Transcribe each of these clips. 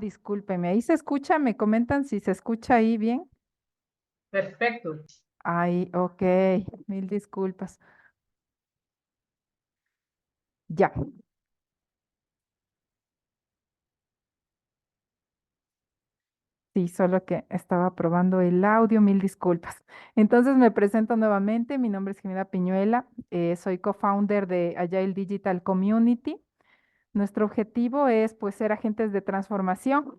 Discúlpeme, ¿ahí se escucha? ¿Me comentan si se escucha ahí bien? Perfecto. Ahí, ok, mil disculpas. Ya, sí, solo que estaba probando el audio, mil disculpas. Entonces me presento nuevamente, mi nombre es Jimena Piñuela, soy co-founder de Agile Digital Community. Nuestro objetivo es pues ser agentes de transformación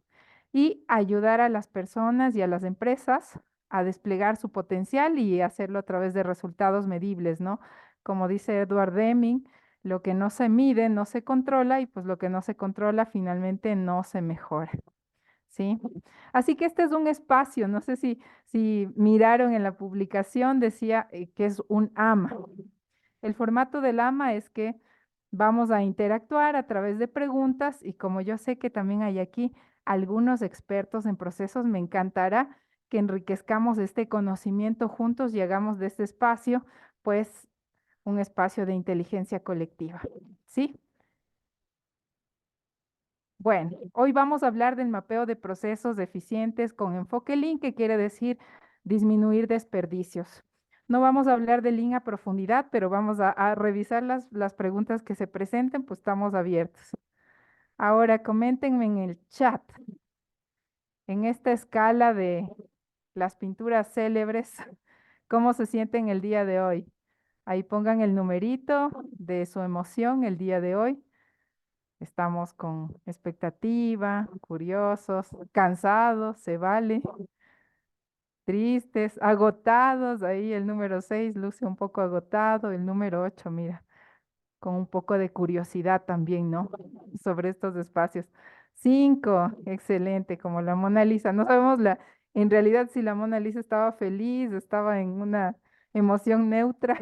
y ayudar a las personas y a las empresas a desplegar su potencial y hacerlo a través de resultados medibles, ¿no? Como dice Edward Deming, lo que no se mide no se controla y pues lo que no se controla finalmente no se mejora, ¿sí? Así que este es un espacio, no sé si miraron en la publicación, decía que es un AMA. El formato del AMA es que vamos a interactuar a través de preguntas y como yo sé que también hay aquí algunos expertos en procesos, me encantará que enriquezcamos este conocimiento juntos y hagamos de este espacio, pues, un espacio de inteligencia colectiva. ¿Sí? Bueno, hoy vamos a hablar del mapeo de procesos eficientes con enfoque Lean, que quiere decir disminuir desperdicios. No vamos a hablar de Lean a profundidad, pero vamos a revisar las preguntas que se presenten, pues estamos abiertos. Ahora, coméntenme en el chat, en esta escala de las pinturas célebres, ¿cómo se sienten el día de hoy? Ahí pongan el numerito de su emoción el día de hoy. Estamos con expectativa, curiosos, cansados, se vale, tristes, agotados. Ahí el número 6 luce un poco agotado, el número 8, mira, con un poco de curiosidad también, ¿no? Sobre estos espacios. 5, excelente, como la Mona Lisa. No sabemos en realidad si la Mona Lisa estaba feliz, estaba en una emoción neutra.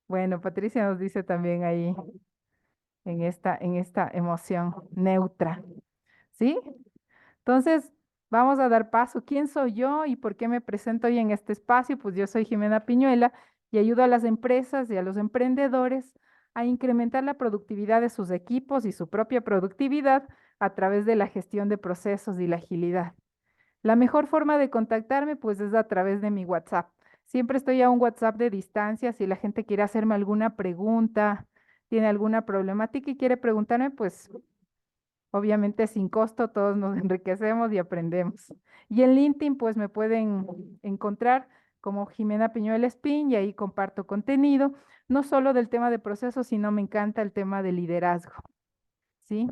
Bueno, Patricia nos dice también ahí en esta emoción neutra, ¿sí? Entonces, vamos a dar paso. ¿Quién soy yo y por qué me presento hoy en este espacio? Pues yo soy Jimena Piñuela y ayudo a las empresas y a los emprendedores a incrementar la productividad de sus equipos y su propia productividad a través de la gestión de procesos y la agilidad. La mejor forma de contactarme, pues, es a través de mi WhatsApp. Siempre estoy a un WhatsApp de distancia. Si la gente quiere hacerme alguna pregunta, tiene alguna problemática y quiere preguntarme, pues obviamente sin costo, todos nos enriquecemos y aprendemos. Y en LinkedIn, pues me pueden encontrar como Jimena Piñuel Espín y ahí comparto contenido, no solo del tema de procesos, sino me encanta el tema de liderazgo, ¿sí?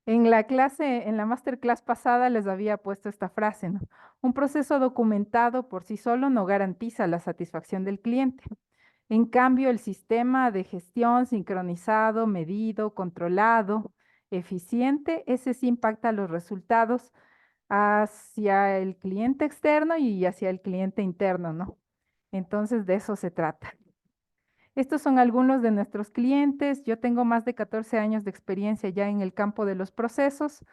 En la clase, en la masterclass pasada les había puesto esta frase, ¿no? Un proceso documentado por sí solo no garantiza la satisfacción del cliente. En cambio, el sistema de gestión sincronizado, medido, controlado, eficiente, ese sí impacta los resultados hacia el cliente externo y hacia el cliente interno, ¿no? Entonces, de eso se trata. Estos son algunos de nuestros clientes. Yo tengo más de 14 años de experiencia ya en el campo de los procesos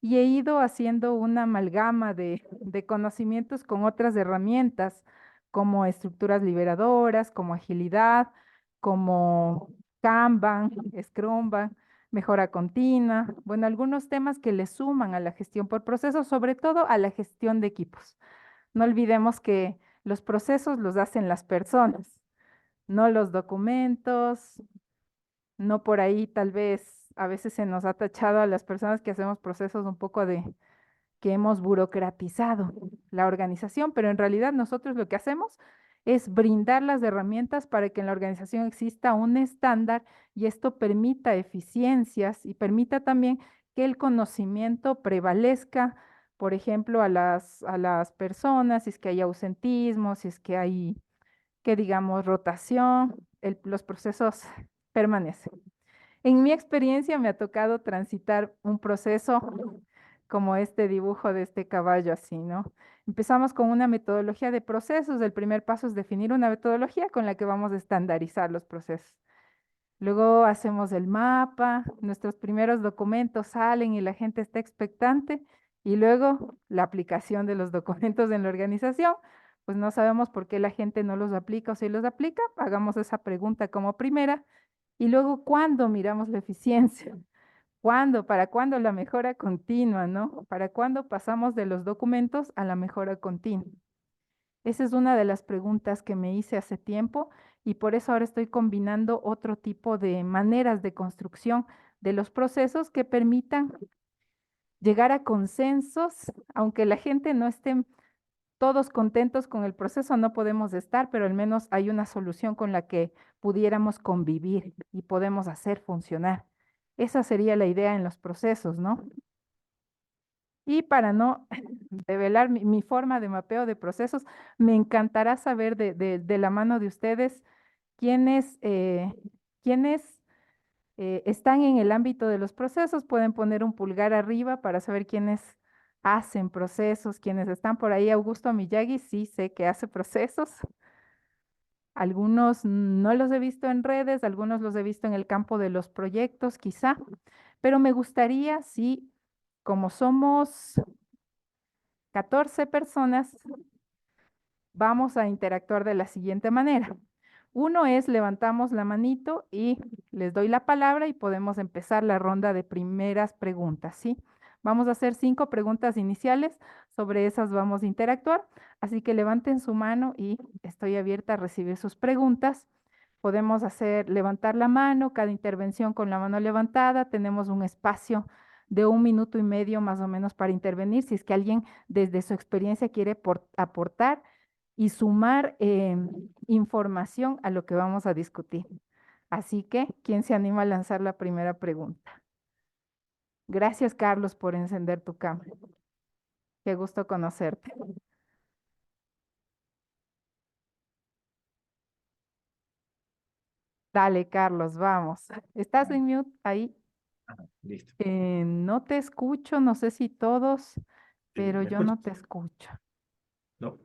y he ido haciendo una amalgama de conocimientos con otras herramientas como estructuras liberadoras, como agilidad, como Kanban, Scrumban, mejora continua, bueno, algunos temas que le suman a la gestión por procesos, sobre todo a la gestión de equipos. No olvidemos que los procesos los hacen las personas, no los documentos, no por ahí tal vez a veces se nos ha tachado a las personas que hacemos procesos un poco de que hemos burocratizado la organización, pero en realidad nosotros lo que hacemos es brindar las herramientas para que en la organización exista un estándar y esto permita eficiencias y permita también que el conocimiento prevalezca, por ejemplo, a las personas, si es que hay ausentismo, si es que hay, que digamos, rotación, los procesos permanecen. En mi experiencia me ha tocado transitar un proceso como este dibujo de este caballo así, ¿no? Empezamos con una metodología de procesos. El primer paso es definir una metodología con la que vamos a estandarizar los procesos. Luego hacemos el mapa, nuestros primeros documentos salen y la gente está expectante. Y luego la aplicación de los documentos en la organización, pues no sabemos por qué la gente no los aplica o si los aplica. Hagamos esa pregunta como primera Y luego, ¿cuándo miramos la eficiencia? ¿Cuándo? ¿Para cuándo la mejora continua, no? ¿Para cuándo pasamos de los documentos a la mejora continua? Esa es una de las preguntas que me hice hace tiempo y por eso ahora estoy combinando otro tipo de maneras de construcción de los procesos que permitan llegar a consensos, aunque la gente no esté todos contentos con el proceso, no podemos estar, pero al menos hay una solución con la que pudiéramos convivir y podemos hacer funcionar. Esa sería la idea en los procesos, ¿no? Y para no develar mi forma de mapeo de procesos, me encantará saber de la mano de ustedes quiénes, quiénes están en el ámbito de los procesos. Pueden poner un pulgar arriba para saber quiénes hacen procesos, quienes están por ahí. Augusto Miyagi, sí sé que hace procesos. Algunos no los he visto en redes, algunos los he visto en el campo de los proyectos, quizá, pero me gustaría, sí, como somos 14 personas, vamos a interactuar de la siguiente manera. Uno es levantamos la manito y les doy la palabra y podemos empezar la ronda de primeras preguntas, ¿sí? Vamos a hacer 5 preguntas iniciales, sobre esas vamos a interactuar, así que levanten su mano y estoy abierta a recibir sus preguntas. Podemos hacer levantar la mano, cada intervención con la mano levantada, tenemos un espacio de 1 minuto y medio más o menos para intervenir, si es que alguien desde su experiencia quiere aportar y sumar información a lo que vamos a discutir. Así que, ¿quién se anima a lanzar la primera pregunta? Gracias, Carlos, por encender tu cámara. Qué gusto conocerte. Dale, Carlos, vamos. ¿Estás Vale. en mute ahí? Listo. No te escucho, no sé si todos, pero ¿Me yo no te escuchas? escucho. No.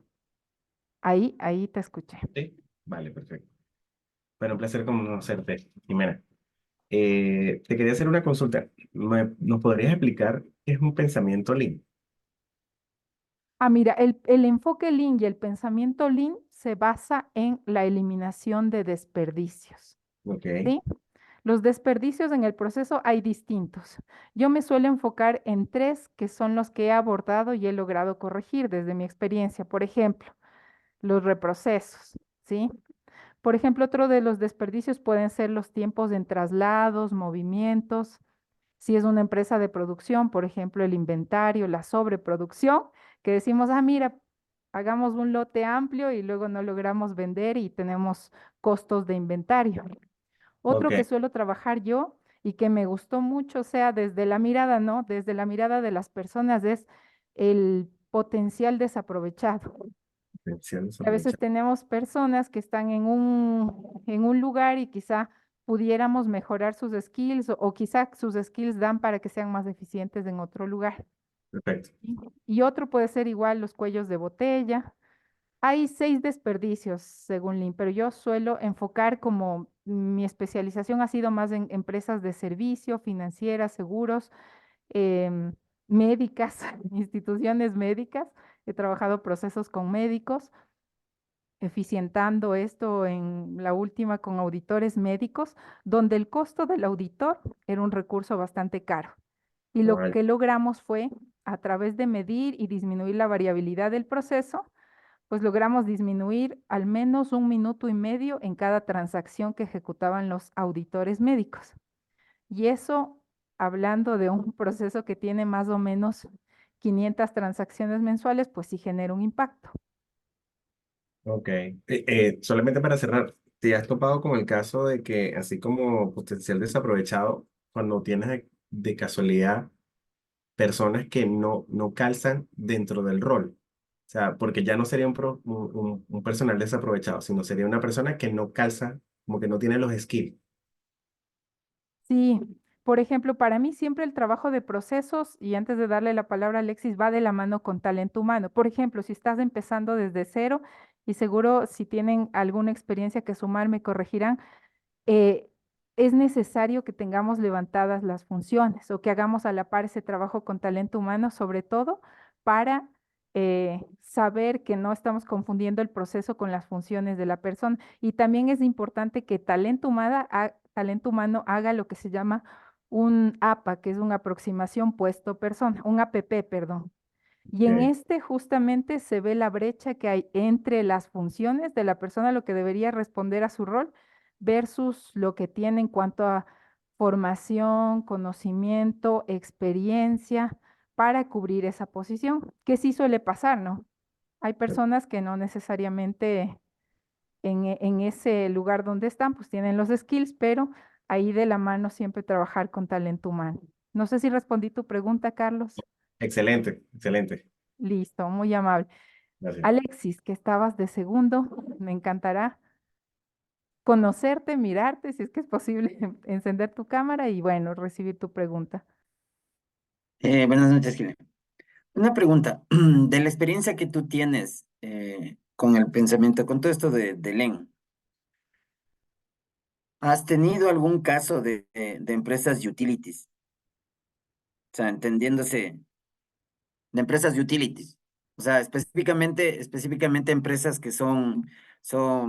Ahí te escuché. Sí. Vale, perfecto. Bueno, un placer conocerte, Jimena. Te quería hacer una consulta. ¿Nos podrías explicar qué es un pensamiento Lean? Ah, mira, el enfoque Lean y el pensamiento Lean se basa en la eliminación de desperdicios, Ok, ¿sí? Los desperdicios en el proceso hay distintos. Yo me suelo enfocar en 3 que son los que he abordado y he logrado corregir desde mi experiencia. Por ejemplo, los reprocesos, ¿sí? Por ejemplo, otro de los desperdicios pueden ser los tiempos en traslados, movimientos. Si es una empresa de producción, por ejemplo, el inventario, la sobreproducción, que decimos, ah, mira, hagamos un lote amplio y luego no logramos vender y tenemos costos de inventario. ok, Otro que suelo trabajar yo y que me gustó mucho, o sea, desde la mirada, ¿no? Desde la mirada de las personas es el potencial desaprovechado. atención A veces desaprovechada. tenemos personas que están en un lugar y quizá pudiéramos mejorar sus skills o quizá sus skills dan para que sean más eficientes en otro lugar. Perfecto. ¿Sí? Y otro puede ser igual los cuellos de botella. Hay 6 desperdicios según Lean, pero yo suelo enfocar como mi especialización ha sido más en empresas de servicio, financieras, seguros, em, médicas, instituciones médicas. He trabajado procesos con médicos eficientando esto en la última con auditores médicos, donde el costo del auditor era un recurso bastante caro. Y lo Vale. que logramos fue, a través de medir y disminuir la variabilidad del proceso, pues logramos disminuir al menos 1 minuto y medio en cada transacción que ejecutaban los auditores médicos. Y eso, hablando de un proceso que tiene más o menos 500 transacciones mensuales, pues sí genera un impacto. Ok. Solamente para cerrar, ¿te has topado con el caso de que, así como potencial desaprovechado, cuando tienes de casualidad personas que no calzan dentro del rol? O sea, porque ya no sería un personal desaprovechado, sino sería una persona que no calza, como que no tiene los skills. Sí, por ejemplo, para mí siempre el trabajo de procesos, y antes de darle la palabra a Alexis, va de la mano con talento humano. Por ejemplo, si estás empezando desde cero, y seguro si tienen alguna experiencia que sumar, me corregirán, eh, es necesario que tengamos levantadas las funciones o que hagamos a la par ese trabajo con talento humano, sobre todo para saber que no estamos confundiendo el proceso con las funciones de la persona. Y también es importante que talento humano haga lo que se llama un APA, que es una aproximación puesto-persona, un APP, perdón. Y en Ok, este justamente se ve la brecha que hay entre las funciones de la persona, lo que debería responder a su rol, versus lo que tiene en cuanto a formación, conocimiento, experiencia para cubrir esa posición, que sí suele pasar, ¿no? Hay personas que no necesariamente en ese lugar donde están, pues tienen los skills, pero ahí de la mano siempre trabajar con talento humano. No sé si respondí tu pregunta, Carlos. excelente, excelente. Listo, muy amable. Gracias. Alexis, que estabas de segundo, me encantará conocerte, mirarte, si es que es posible, encender tu cámara y bueno, recibir tu pregunta. Buenas noches, Gil. Una pregunta, de la experiencia que tú tienes con el pensamiento, con todo esto de LEN, ¿has tenido algún caso de empresas utilities? O sea, entendiéndose, de empresas utilities. O sea, específicamente empresas que son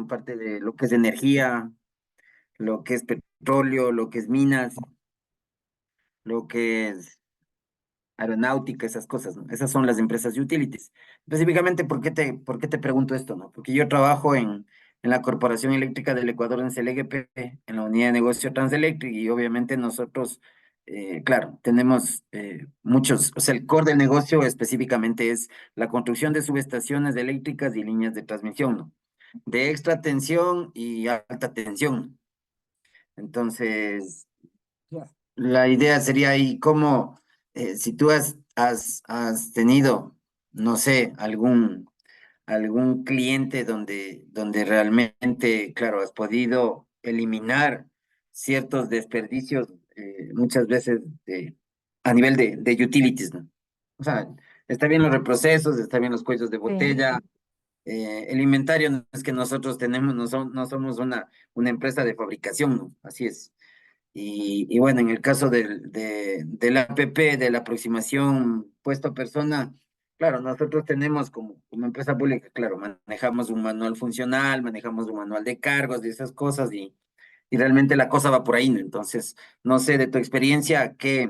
parte de lo que es energía, lo que es petróleo, lo que es minas, lo que es aeronáutica, esas cosas, ¿no? Esas son las empresas utilities. Específicamente, ¿por qué te pregunto esto, no? Porque yo trabajo en la Corporación Eléctrica del Ecuador, en CELEGP, en la unidad de negocio Transelectric, y obviamente nosotros, claro, tenemos muchos, o sea, el core del negocio específicamente es la construcción de subestaciones eléctricas y líneas de transmisión, ¿no? De extra tensión y alta tensión. Entonces, la idea sería ahí cómo, si tú has tenido, no sé, algún cliente donde realmente, claro, has podido eliminar ciertos desperdicios, muchas veces a nivel de utilities, ¿no? O sea, está bien los reprocesos, está bien los cuellos de Sí. botella, el inventario no es que nosotros tenemos, no somos una empresa de fabricación, ¿no? Así es. Y bueno, en el caso del APP, de la aproximación puesto a persona, claro, nosotros tenemos como empresa pública, claro, manejamos un manual funcional, manejamos un manual de cargos, de esas cosas, y realmente la cosa va por ahí, ¿no? Entonces, no sé, de tu experiencia, ¿qué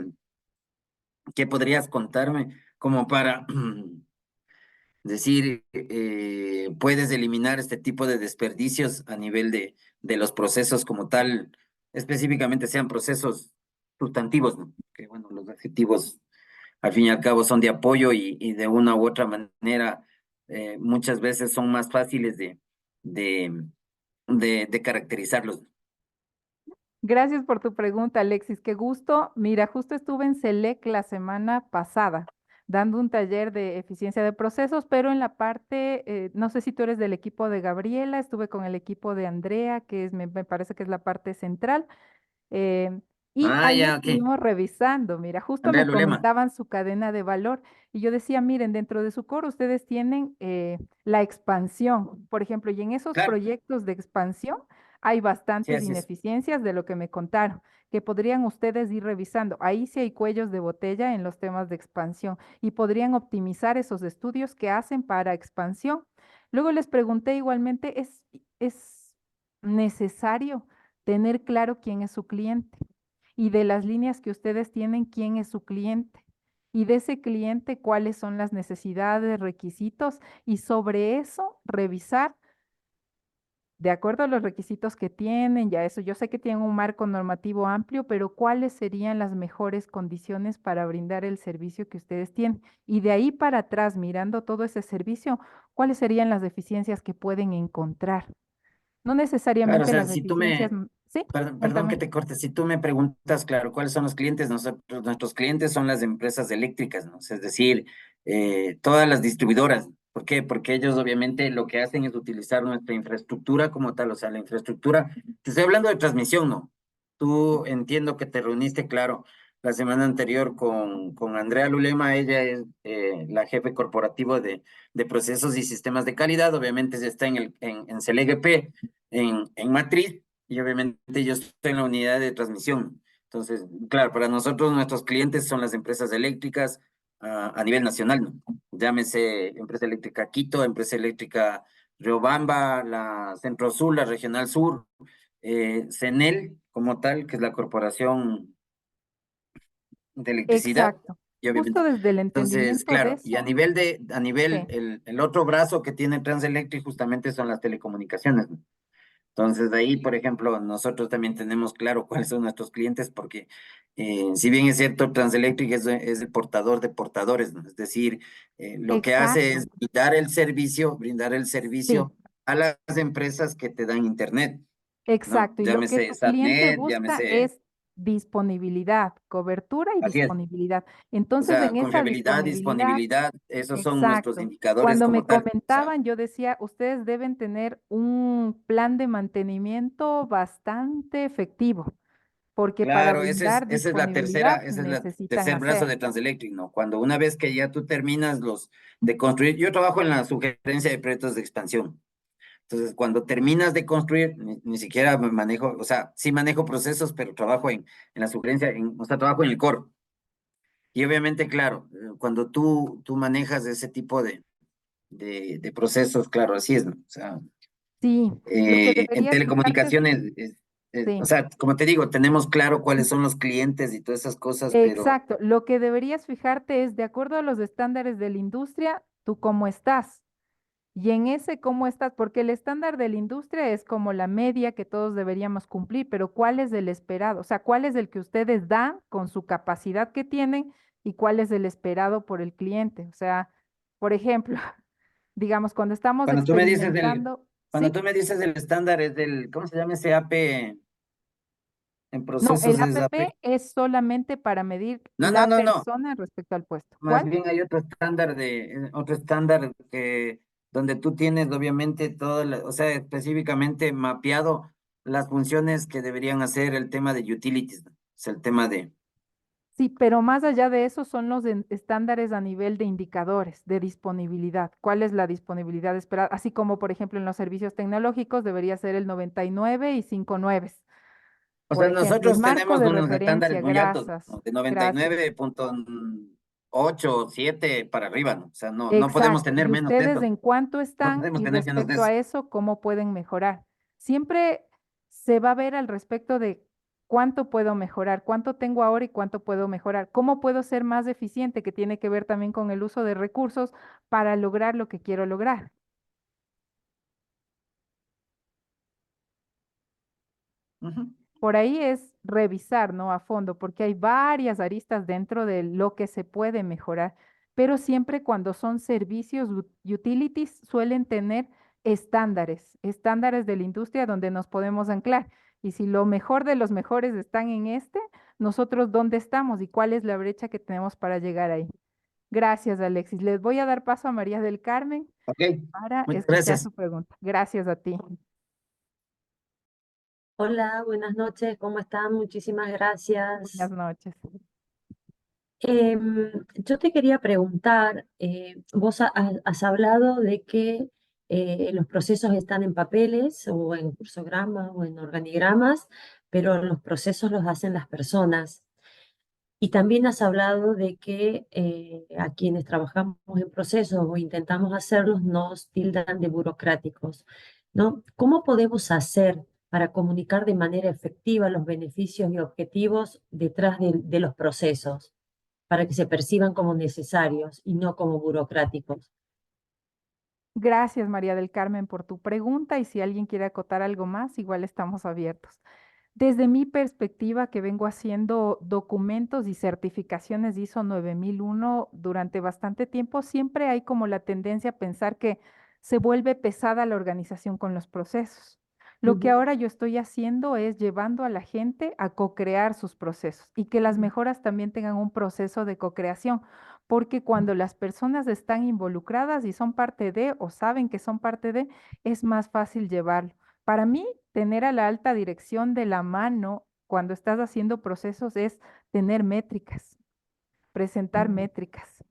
podrías contarme como para decir, puedes eliminar este tipo de desperdicios a nivel de los procesos como tal, específicamente sean procesos sustantivos, ¿no? Que bueno, los adjetivos al fin y al cabo son de apoyo y de una u otra manera muchas veces son más fáciles de, de caracterizarlos. Gracias por tu pregunta, Alexis. Qué gusto. Mira, justo estuve en Selec la semana pasada dando un taller de eficiencia de procesos, pero en la parte, no sé si tú eres del equipo de Gabriela, estuve con el equipo de Andrea, que es, me parece que es la parte central. Eh, y Ah, ahí ya, ok. estuvimos revisando, mira, justo Andrea me Lulema, comentaban su cadena de valor y yo decía, miren, dentro de su core ustedes tienen la expansión, por ejemplo, y en esos claro, proyectos de expansión hay sí, bastantes así es. ineficiencias de lo que me contaron, que podrían ustedes ir revisando. Ahí sí hay cuellos de botella en los temas de expansión y podrían optimizar esos estudios que hacen para expansión. Luego les pregunté igualmente, ¿es necesario tener claro quién es su cliente y de las líneas que ustedes tienen, quién es su cliente y de ese cliente cuáles son las necesidades, requisitos y sobre eso revisar de acuerdo a los requisitos que tienen, ya eso, yo sé que tienen un marco normativo amplio, pero cuáles serían las mejores condiciones para brindar el servicio que ustedes tienen. Y de ahí para atrás, mirando todo ese servicio, cuáles serían las deficiencias que pueden encontrar. No Claro, o necesariamente sea, las si tú deficiencias, me, sí, perdón que cuéntame. te corte, si tú me preguntas, claro, ¿cuáles son los clientes? Nuestros clientes son las empresas eléctricas, ¿no? O sea, es decir, todas las distribuidoras. ¿Por qué? Porque ellos obviamente lo que hacen es utilizar nuestra infraestructura como tal, o sea, la infraestructura, te estoy hablando de transmisión, ¿no? Tú entiendo que te reuniste, claro, la semana anterior con Andrea Lulema, ella es la jefe corporativo de procesos y sistemas de calidad, obviamente está en CELEGP, en Matriz, y obviamente yo estoy en la unidad de transmisión. Entonces, claro, para nosotros nuestros clientes son las empresas eléctricas, a nivel nacional, ¿no? Llámese Empresa Eléctrica Quito, Empresa Eléctrica Riobamba, la Centro Sur, la Regional Sur, CENEL como tal, que es la Corporación de Electricidad, Exacto. y Justo obviamente. desde el Entonces, entendimiento de claro, y a eso, nivel, sí, el otro brazo que tiene Transelectric justamente son las telecomunicaciones, ¿no? Entonces, de ahí, por ejemplo, nosotros también tenemos claro cuáles son nuestros clientes, porque si bien es cierto, Transelectric es el portador de portadores, ¿no? Es decir, lo que hace exacto, es brindar el sí. servicio a las empresas que te dan internet, ¿no? Exacto, y lo que Llámese tu cliente Statnet, busca llámese, es disponibilidad, cobertura y así es. disponibilidad. O Entonces, sea, en esa confiabilidad, disponibilidad, disponibilidad, esos son nuestros exacto. indicadores Cuando como me tal. O sea, comentaban, yo decía, ustedes deben tener un plan de mantenimiento bastante efectivo, porque para claro, brindar esa es la tercera, disponibilidad ese es el necesitan tercer brazo hacer. de Transelectric, ¿no? Cuando una vez que ya tú terminas de construir, yo trabajo en la sugerencia de proyectos de expansión. Entonces, cuando terminas de construir, ni siquiera manejo, o sea, sí manejo procesos, pero trabajo en la sugerencia, o sea, trabajo en el core. Y obviamente, claro, cuando tú manejas ese tipo de procesos, claro, así es, ¿no? O sea, Sí, lo que en deberías fijarte es, telecomunicaciones, o sí. sea, como te digo, tenemos claro cuáles son los clientes y todas esas cosas, pero Exacto, lo que deberías fijarte es, de acuerdo a los estándares de la industria, tú cómo estás. Y en ese cómo estás, porque el estándar de la industria es como la media que todos deberíamos cumplir, pero ¿cuál es el esperado? O sea, ¿cuál es el que ustedes dan con su capacidad que tienen y cuál es el esperado por el cliente? O sea, por ejemplo, digamos, cuando estamos cuando tú me dices experimentando, cuando ¿sí? tú me dices el estándar es ¿cómo se llama ese AP en No, el procesos? Es AP. APP es solamente para medir No, no, la no, no. persona respecto al puesto. Más ¿Cuál? bien hay otro estándar donde tú tienes obviamente todo, o sea, específicamente mapeado las funciones que deberían hacer el tema de utilities, ¿no? Es el tema de, Sí, pero más allá de eso son los estándares a nivel de indicadores de disponibilidad. ¿Cuál es la disponibilidad esperada? Así como, por ejemplo, en los servicios tecnológicos debería ser el 99 y 5 nueves. o Por sea, ejemplo, el nosotros marco tenemos de unos estándares referencia, muy altos, gracias, ¿no? De gracias. 99.8, 7 para arriba, ¿no? O sea, no podemos Exacto. tener ¿Y menos de ustedes eso, en cuánto no están? podemos Y tener menos de respecto eso. a eso, ¿cómo pueden mejorar? Siempre se va a ver al respecto de cuánto puedo mejorar, cuánto tengo ahora y cuánto puedo mejorar, cómo puedo ser más eficiente, que tiene que ver también con el uso de recursos para lograr lo que quiero lograr. Ujú. Por ahí es revisar, ¿no? A fondo, porque hay varias aristas dentro de lo que se puede mejorar, pero siempre cuando son servicios utilities suelen tener estándares, estándares de la industria donde nos podemos anclar. Y si lo mejor de los mejores están en este, nosotros dónde estamos y cuál es la brecha que tenemos para llegar ahí. Gracias, Alexis. Les voy a dar paso a María del Carmen Ok, para muchas escuchar gracias. su pregunta. Gracias a ti. Hola, buenas noches, ¿cómo están? Muchísimas Buenas gracias. noches. Yo te quería preguntar, vos has hablado de que los procesos están en papeles o en cursogramas o en organigramas, pero los procesos los hacen las personas. Y también has hablado de que a quienes trabajamos en procesos o intentamos hacerlos nos tildan de burocráticos, ¿no? ¿Cómo podemos hacer para comunicar de manera efectiva los beneficios y objetivos detrás de los procesos, para que se perciban como necesarios y no como burocráticos? Gracias, María del Carmen, por tu pregunta y si alguien quiere acotar algo más, igual estamos abiertos. Desde mi perspectiva, que vengo haciendo documentos y certificaciones de ISO 9001 durante bastante tiempo, siempre hay como la tendencia a pensar que se vuelve pesada la organización con los procesos. Lo que Ujú, ahora yo estoy haciendo es llevando a la gente a co-crear sus procesos y que las ujú, mejoras también tengan un proceso de co-creación, porque cuando las personas están involucradas y son parte de o saben que son parte de, es más fácil llevarlo. Para mí, tener a la alta dirección de la mano cuando estás haciendo procesos es tener métricas, presentar ujú. métricas.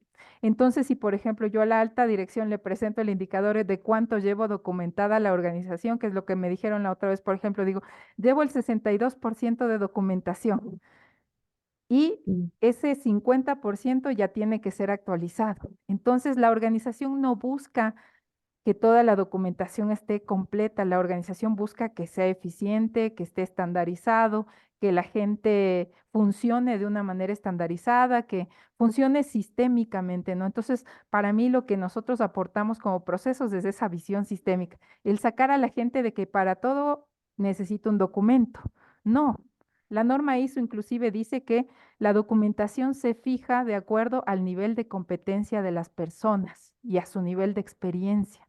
Entonces, si por ejemplo yo a la alta dirección le presento el indicador de cuánto llevo documentada la organización, que es lo que me dijeron la otra vez, por ejemplo, digo, llevo el 62% de documentación. y Mm. ese 50% ya tiene que ser actualizado. Entonces, la organización no busca que toda la documentación esté completa. La organización busca que sea eficiente, que esté estandarizado, que la gente funcione de una manera estandarizada, que funcione sistémicamente, ¿no? Entonces, para mí lo que nosotros aportamos como procesos es esa visión sistémica, el sacar a la gente de que para todo necesito un documento. No. La norma ISO inclusive dice que la documentación se fija de acuerdo al nivel de competencia de las personas y a su nivel de experiencia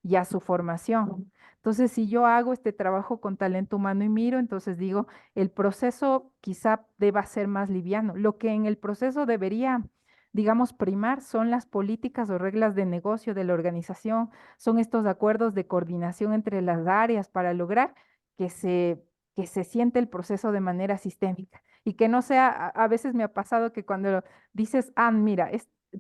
y a su formación. Entonces, si yo hago este trabajo con talento humano y miro, entonces digo, el proceso quizá deba ser más liviano. Lo que en el proceso debería, digamos, primar son las políticas o reglas de negocio de la organización, son estos acuerdos de coordinación entre las áreas para lograr que se, que se siente el proceso de manera sistémica y que no sea, a veces me ha pasado que cuando dices, ah, mira,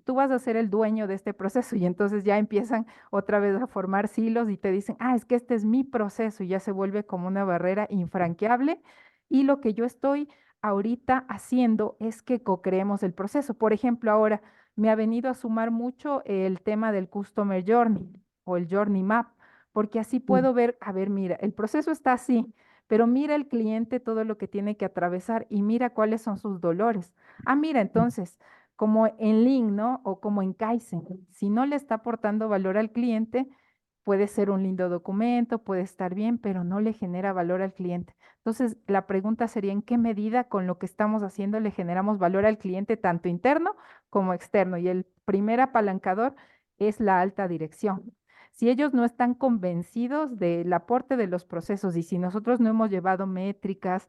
tú vas a ser el dueño de este proceso y entonces ya empiezan otra vez a formar silos y te dicen, ah, es que este es mi proceso y ya se vuelve como una barrera infranqueable. Y lo que yo estoy ahorita haciendo es que co-creemos el proceso. Por ejemplo, ahora me ha venido a sumar mucho el tema del Customer Journey o el Journey Map, porque así Mm. puedo ver, a ver, mira, el proceso está así, pero mira el cliente todo lo que tiene que atravesar y mira cuáles son sus dolores. Ah, mira, entonces como en Lean, ¿no? O como en Kaizen. Si no le está aportando valor al cliente, puede ser un lindo documento, puede estar bien, pero no le genera valor al cliente. Entonces, la pregunta sería, ¿en qué medida con lo que estamos haciendo le generamos valor al cliente, tanto interno como externo? Y el primer apalancador es la alta dirección. Si ellos no están convencidos del aporte de los procesos y si nosotros no hemos llevado métricas,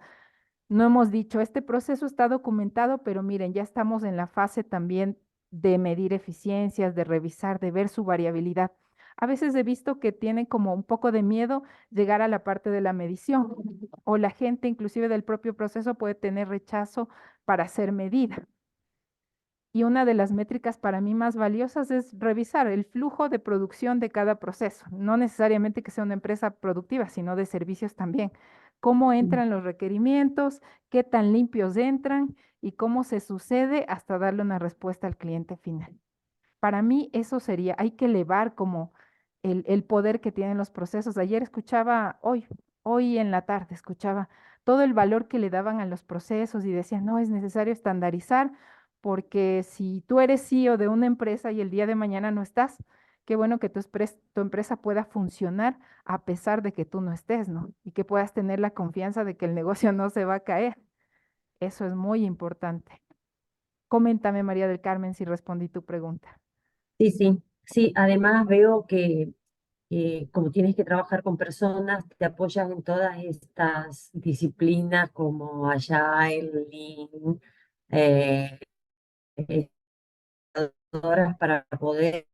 no hemos dicho, este proceso está documentado, pero miren, ya estamos en la fase también de medir eficiencias, de revisar, de ver su variabilidad. A veces he visto que tienen como un poco de miedo llegar a la parte de la medición o la gente inclusive del propio proceso puede tener rechazo para ser medida. Y una de las métricas para mí más valiosas es revisar el flujo de producción de cada proceso, no necesariamente que sea una empresa productiva, sino de servicios también. Cómo Mm. entran los requerimientos, qué tan limpios entran y cómo se sucede hasta darle una respuesta al cliente final. Para mí eso sería, hay que elevar como el poder que tienen los procesos. Ayer escuchaba, hoy en la tarde escuchaba todo el valor que le daban a los procesos y decían, no, es necesario estandarizar porque si tú eres CEO de una empresa y el día de mañana no estás, qué bueno que tu empresa pueda funcionar a pesar de que tú no estés, ¿no? Y que puedas tener la confianza de que el negocio no se va a caer. Eso es muy importante. Coméntame, María del Carmen, si respondí tu pregunta. Sí, sí, sí. Además veo que como tienes que trabajar con personas, te apoyas en todas estas disciplinas como Agile, Lean, eh, horas para poder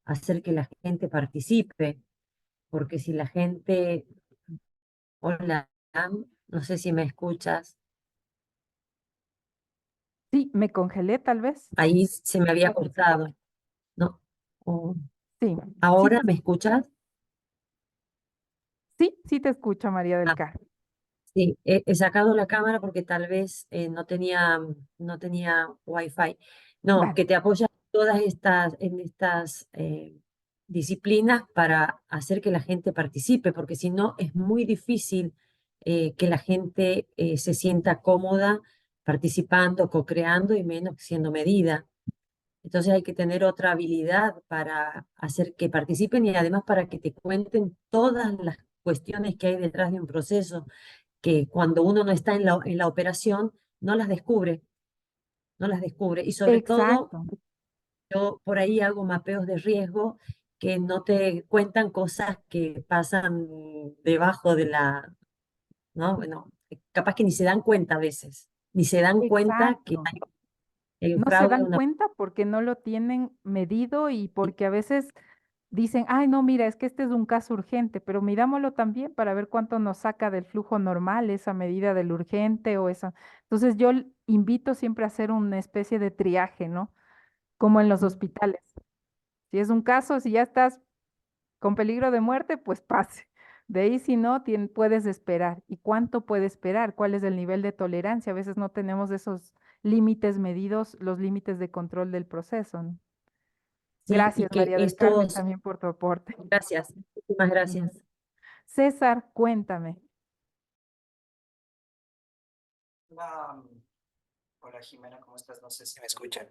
hacer que la gente participe, porque si la gente, hola, no sé si me escuchas, Sí, me congelé tal vez. ahí se me había cortado, ¿no? O- Sí, sí, ¿Ahora me escuchas? sí te escucho, María del Ah, Carmen. sí, he sacado la cámara porque tal vez no tenía wifi. No, Vale, que te apoyas en estas disciplinas para hacer que la gente participe, porque si no es muy difícil que la gente se sienta cómoda participando, co-creando y menos siendo medida. Entonces hay que tener otra habilidad para hacer que participen y además para que te cuenten todas las cuestiones que hay detrás de un proceso que cuando uno no está en la operación, no las descubre, no las descubre. Y sobre todo, exacto. yo por ahí hago mapeos de riesgo que no te cuentan cosas que pasan debajo de la, ¿no? Bueno, capaz que ni se dan cuenta a veces, ni se dan cuenta que Exacto. hay un No se fraude, dan cuenta porque no lo tienen medido y porque a veces dicen, ay, no, mira, es que este es un caso urgente, pero mirámoslo también para ver cuánto nos saca del flujo normal, esa medida del urgente o esa. Entonces yo invito siempre a hacer una especie de triaje, ¿no? Como en los hospitales. Si es un caso, si ya estás con peligro de muerte, pues pase. De ahí, si no, puedes esperar. ¿Y cuánto puede esperar? ¿Cuál es el nivel de tolerancia? A veces no tenemos esos límites medidos, los límites de control del proceso, ¿no? Sí, y Gracias, que María del Carmen, estos, también por tu aporte. gracias, muchísimas gracias. César, cuéntame. Hola, hola Jimena, ¿cómo estás? No sé si me escuchan.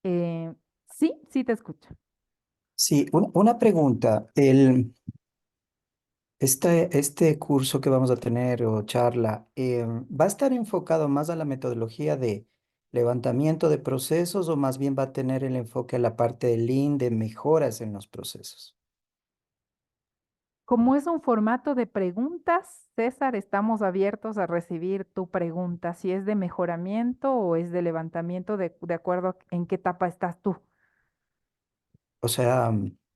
Eh, sí, sí te escucho. Sí, una pregunta. Este curso que vamos a tener o charla, ¿va a estar enfocado más a la metodología de levantamiento de procesos o más bien va a tener el enfoque a la parte de Lean, de mejoras en los procesos? Como es un formato de preguntas, César, estamos abiertos a recibir tu pregunta, si es de mejoramiento o es de levantamiento, de acuerdo a en qué etapa estás tú. O sea,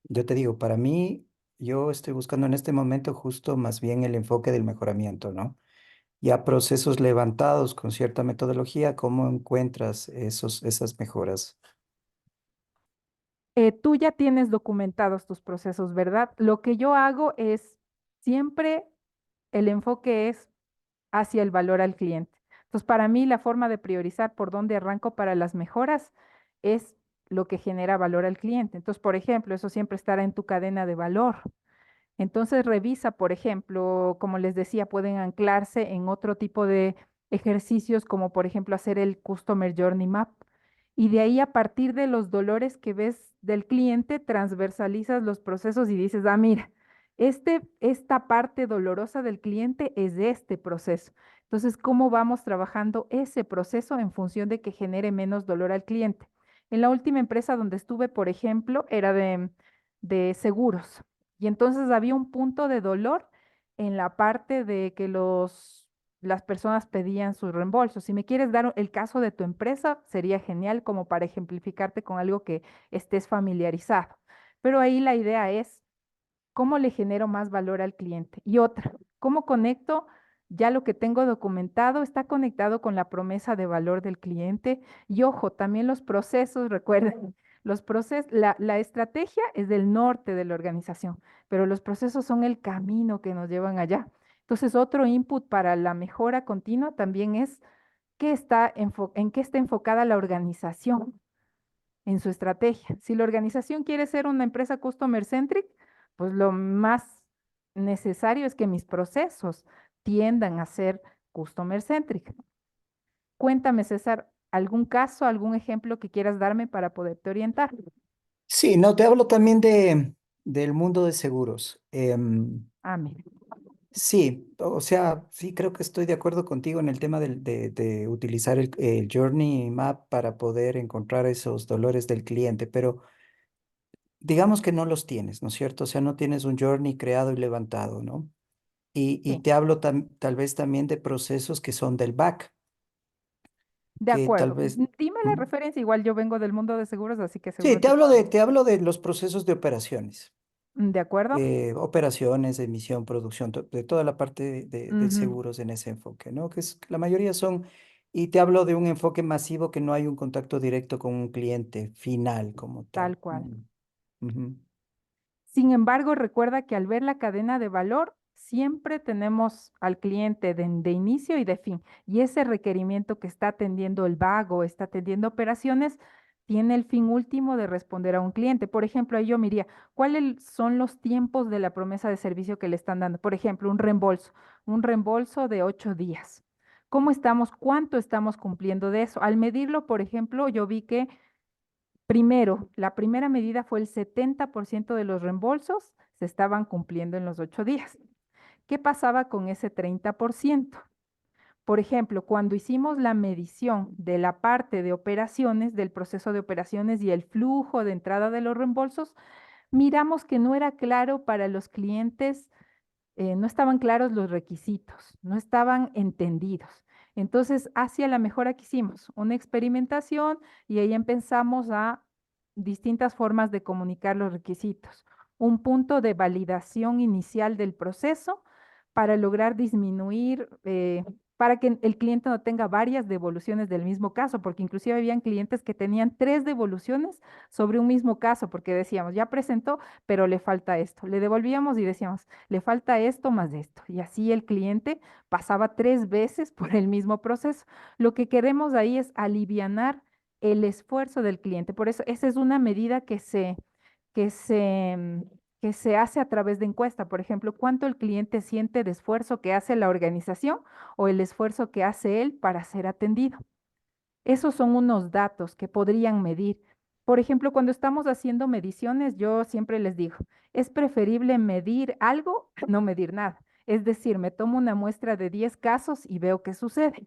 yo te digo, para mí, yo estoy buscando en este momento justo más bien el enfoque del mejoramiento, ¿no? Ya procesos levantados con cierta metodología, ¿cómo encuentras esas mejoras? Tú ya tienes documentados tus procesos, ¿verdad? Lo que yo hago es siempre el enfoque es hacia el valor al cliente. Entonces, para mí, la forma de priorizar por dónde arranco para las mejoras es lo que genera valor al cliente. Entonces, por ejemplo, eso siempre estará en tu cadena de valor. Entonces revisa, por ejemplo, como les decía, pueden anclarse en otro tipo de ejercicios, como por ejemplo hacer el Customer Journey Map. Y de ahí, a partir de los dolores que ves del cliente, transversalizas los procesos y dices, ah, mira, esta parte dolorosa del cliente es de este proceso. Entonces, ¿cómo vamos trabajando ese proceso en función de que genere menos dolor al cliente? En la última empresa donde estuve, por ejemplo, era de seguros. Y entonces había un punto de dolor en la parte de que las personas pedían sus reembolsos. Si me quieres dar el caso de tu empresa, sería genial como para ejemplificarte con algo que estés familiarizado. Pero ahí la idea es cómo le genero más valor al cliente. Y otra, cómo conecto ya lo que tengo documentado, está conectado con la promesa de valor del cliente. Y ojo, también los procesos, recuerden, los procesos, la estrategia es del norte de la organización, pero los procesos son el camino que nos llevan allá. Entonces, otro input para la mejora continua también es en qué está enfocada la organización en su estrategia. Si la organización quiere ser una empresa customer centric, pues lo más necesario es que mis procesos tiendan a ser customer centric. Cuéntame, César, algún caso, algún ejemplo que quieras darme para poderte orientar. Sí, no, te hablo también del mundo de seguros. Ah, mira, Sí, o sea, sí creo que estoy de acuerdo contigo en el tema de utilizar el Journey Map para poder encontrar esos dolores del cliente, pero digamos que no los tienes, ¿no es cierto? O sea, no tienes un Journey creado y levantado, ¿no? Y sí, te hablo tal vez también de procesos que son del back, de que tal acuerdo. vez... Dime la ¿Mm? referencia, igual yo vengo del mundo de seguros, así que Sí, seguro te puedo. te hablo de los procesos de operaciones. ¿De acuerdo? Operaciones, emisión, producción, de toda la parte de Ujú, seguros en ese enfoque, ¿no? Que es, la mayoría son, y te hablo de un enfoque masivo que no hay un contacto directo con un cliente final como tal. tal cual. Ujú. Sin embargo, recuerda que al ver la cadena de valor, siempre tenemos al cliente de inicio y de fin. Y ese requerimiento que está atendiendo el vago, está atendiendo operaciones, tiene el fin último de responder a un cliente. Por ejemplo, ahí yo miraría, ¿cuáles son los tiempos de la promesa de servicio que le están dando? Por ejemplo, un reembolso de 8 días. ¿Cómo estamos? ¿Cuánto estamos cumpliendo de eso? Al medirlo, por ejemplo, yo vi que primero, la primera medida fue el 70% de los reembolsos se estaban cumpliendo en los 8 días. ¿Qué pasaba con ese 30%? Por ejemplo, cuando hicimos la medición de la parte de operaciones, del proceso de operaciones y el flujo de entrada de los reembolsos, miramos que no era claro para los clientes, no estaban claros los requisitos, no estaban entendidos. Entonces, hacia la mejora que hicimos, una experimentación y ahí empezamos a distintas formas de comunicar los requisitos. Un punto de validación inicial del proceso para lograr disminuir, para que el cliente no tenga varias devoluciones del mismo caso, porque inclusive habían clientes que tenían 3 devoluciones sobre un mismo caso, porque decíamos, ya presentó, pero le falta esto. Le devolvíamos y decíamos, le falta esto más esto. Y así el cliente pasaba 3 veces por el mismo proceso. Lo que queremos ahí es alivianar el esfuerzo del cliente. Por eso, esa es una medida que se, mm, que se hace a través de encuesta. Por ejemplo, cuánto el cliente siente de esfuerzo que hace la organización o el esfuerzo que hace él para ser atendido. Esos son unos datos que podrían medir. Por ejemplo, cuando estamos haciendo mediciones, yo siempre les digo, es preferible medir algo, no medir nada. Es decir, me tomo una muestra de 10 casos y veo qué sucede.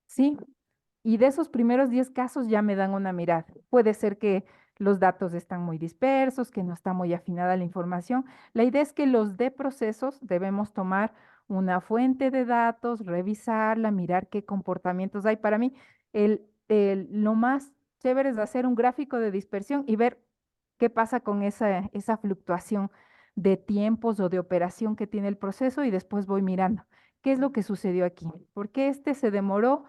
¿Sí? Y de esos primeros 10 casos ya me dan una mirada. Puede ser que los datos están muy dispersos, que no está muy afinada la información. La idea es que los de procesos debemos tomar una fuente de datos, revisarla, mirar qué comportamientos hay. Para mí, lo más chévere es hacer un gráfico de dispersión y ver qué pasa con esa fluctuación de tiempos o de operación que tiene el proceso y después voy mirando qué es lo que sucedió aquí. ¿Por qué este se demoró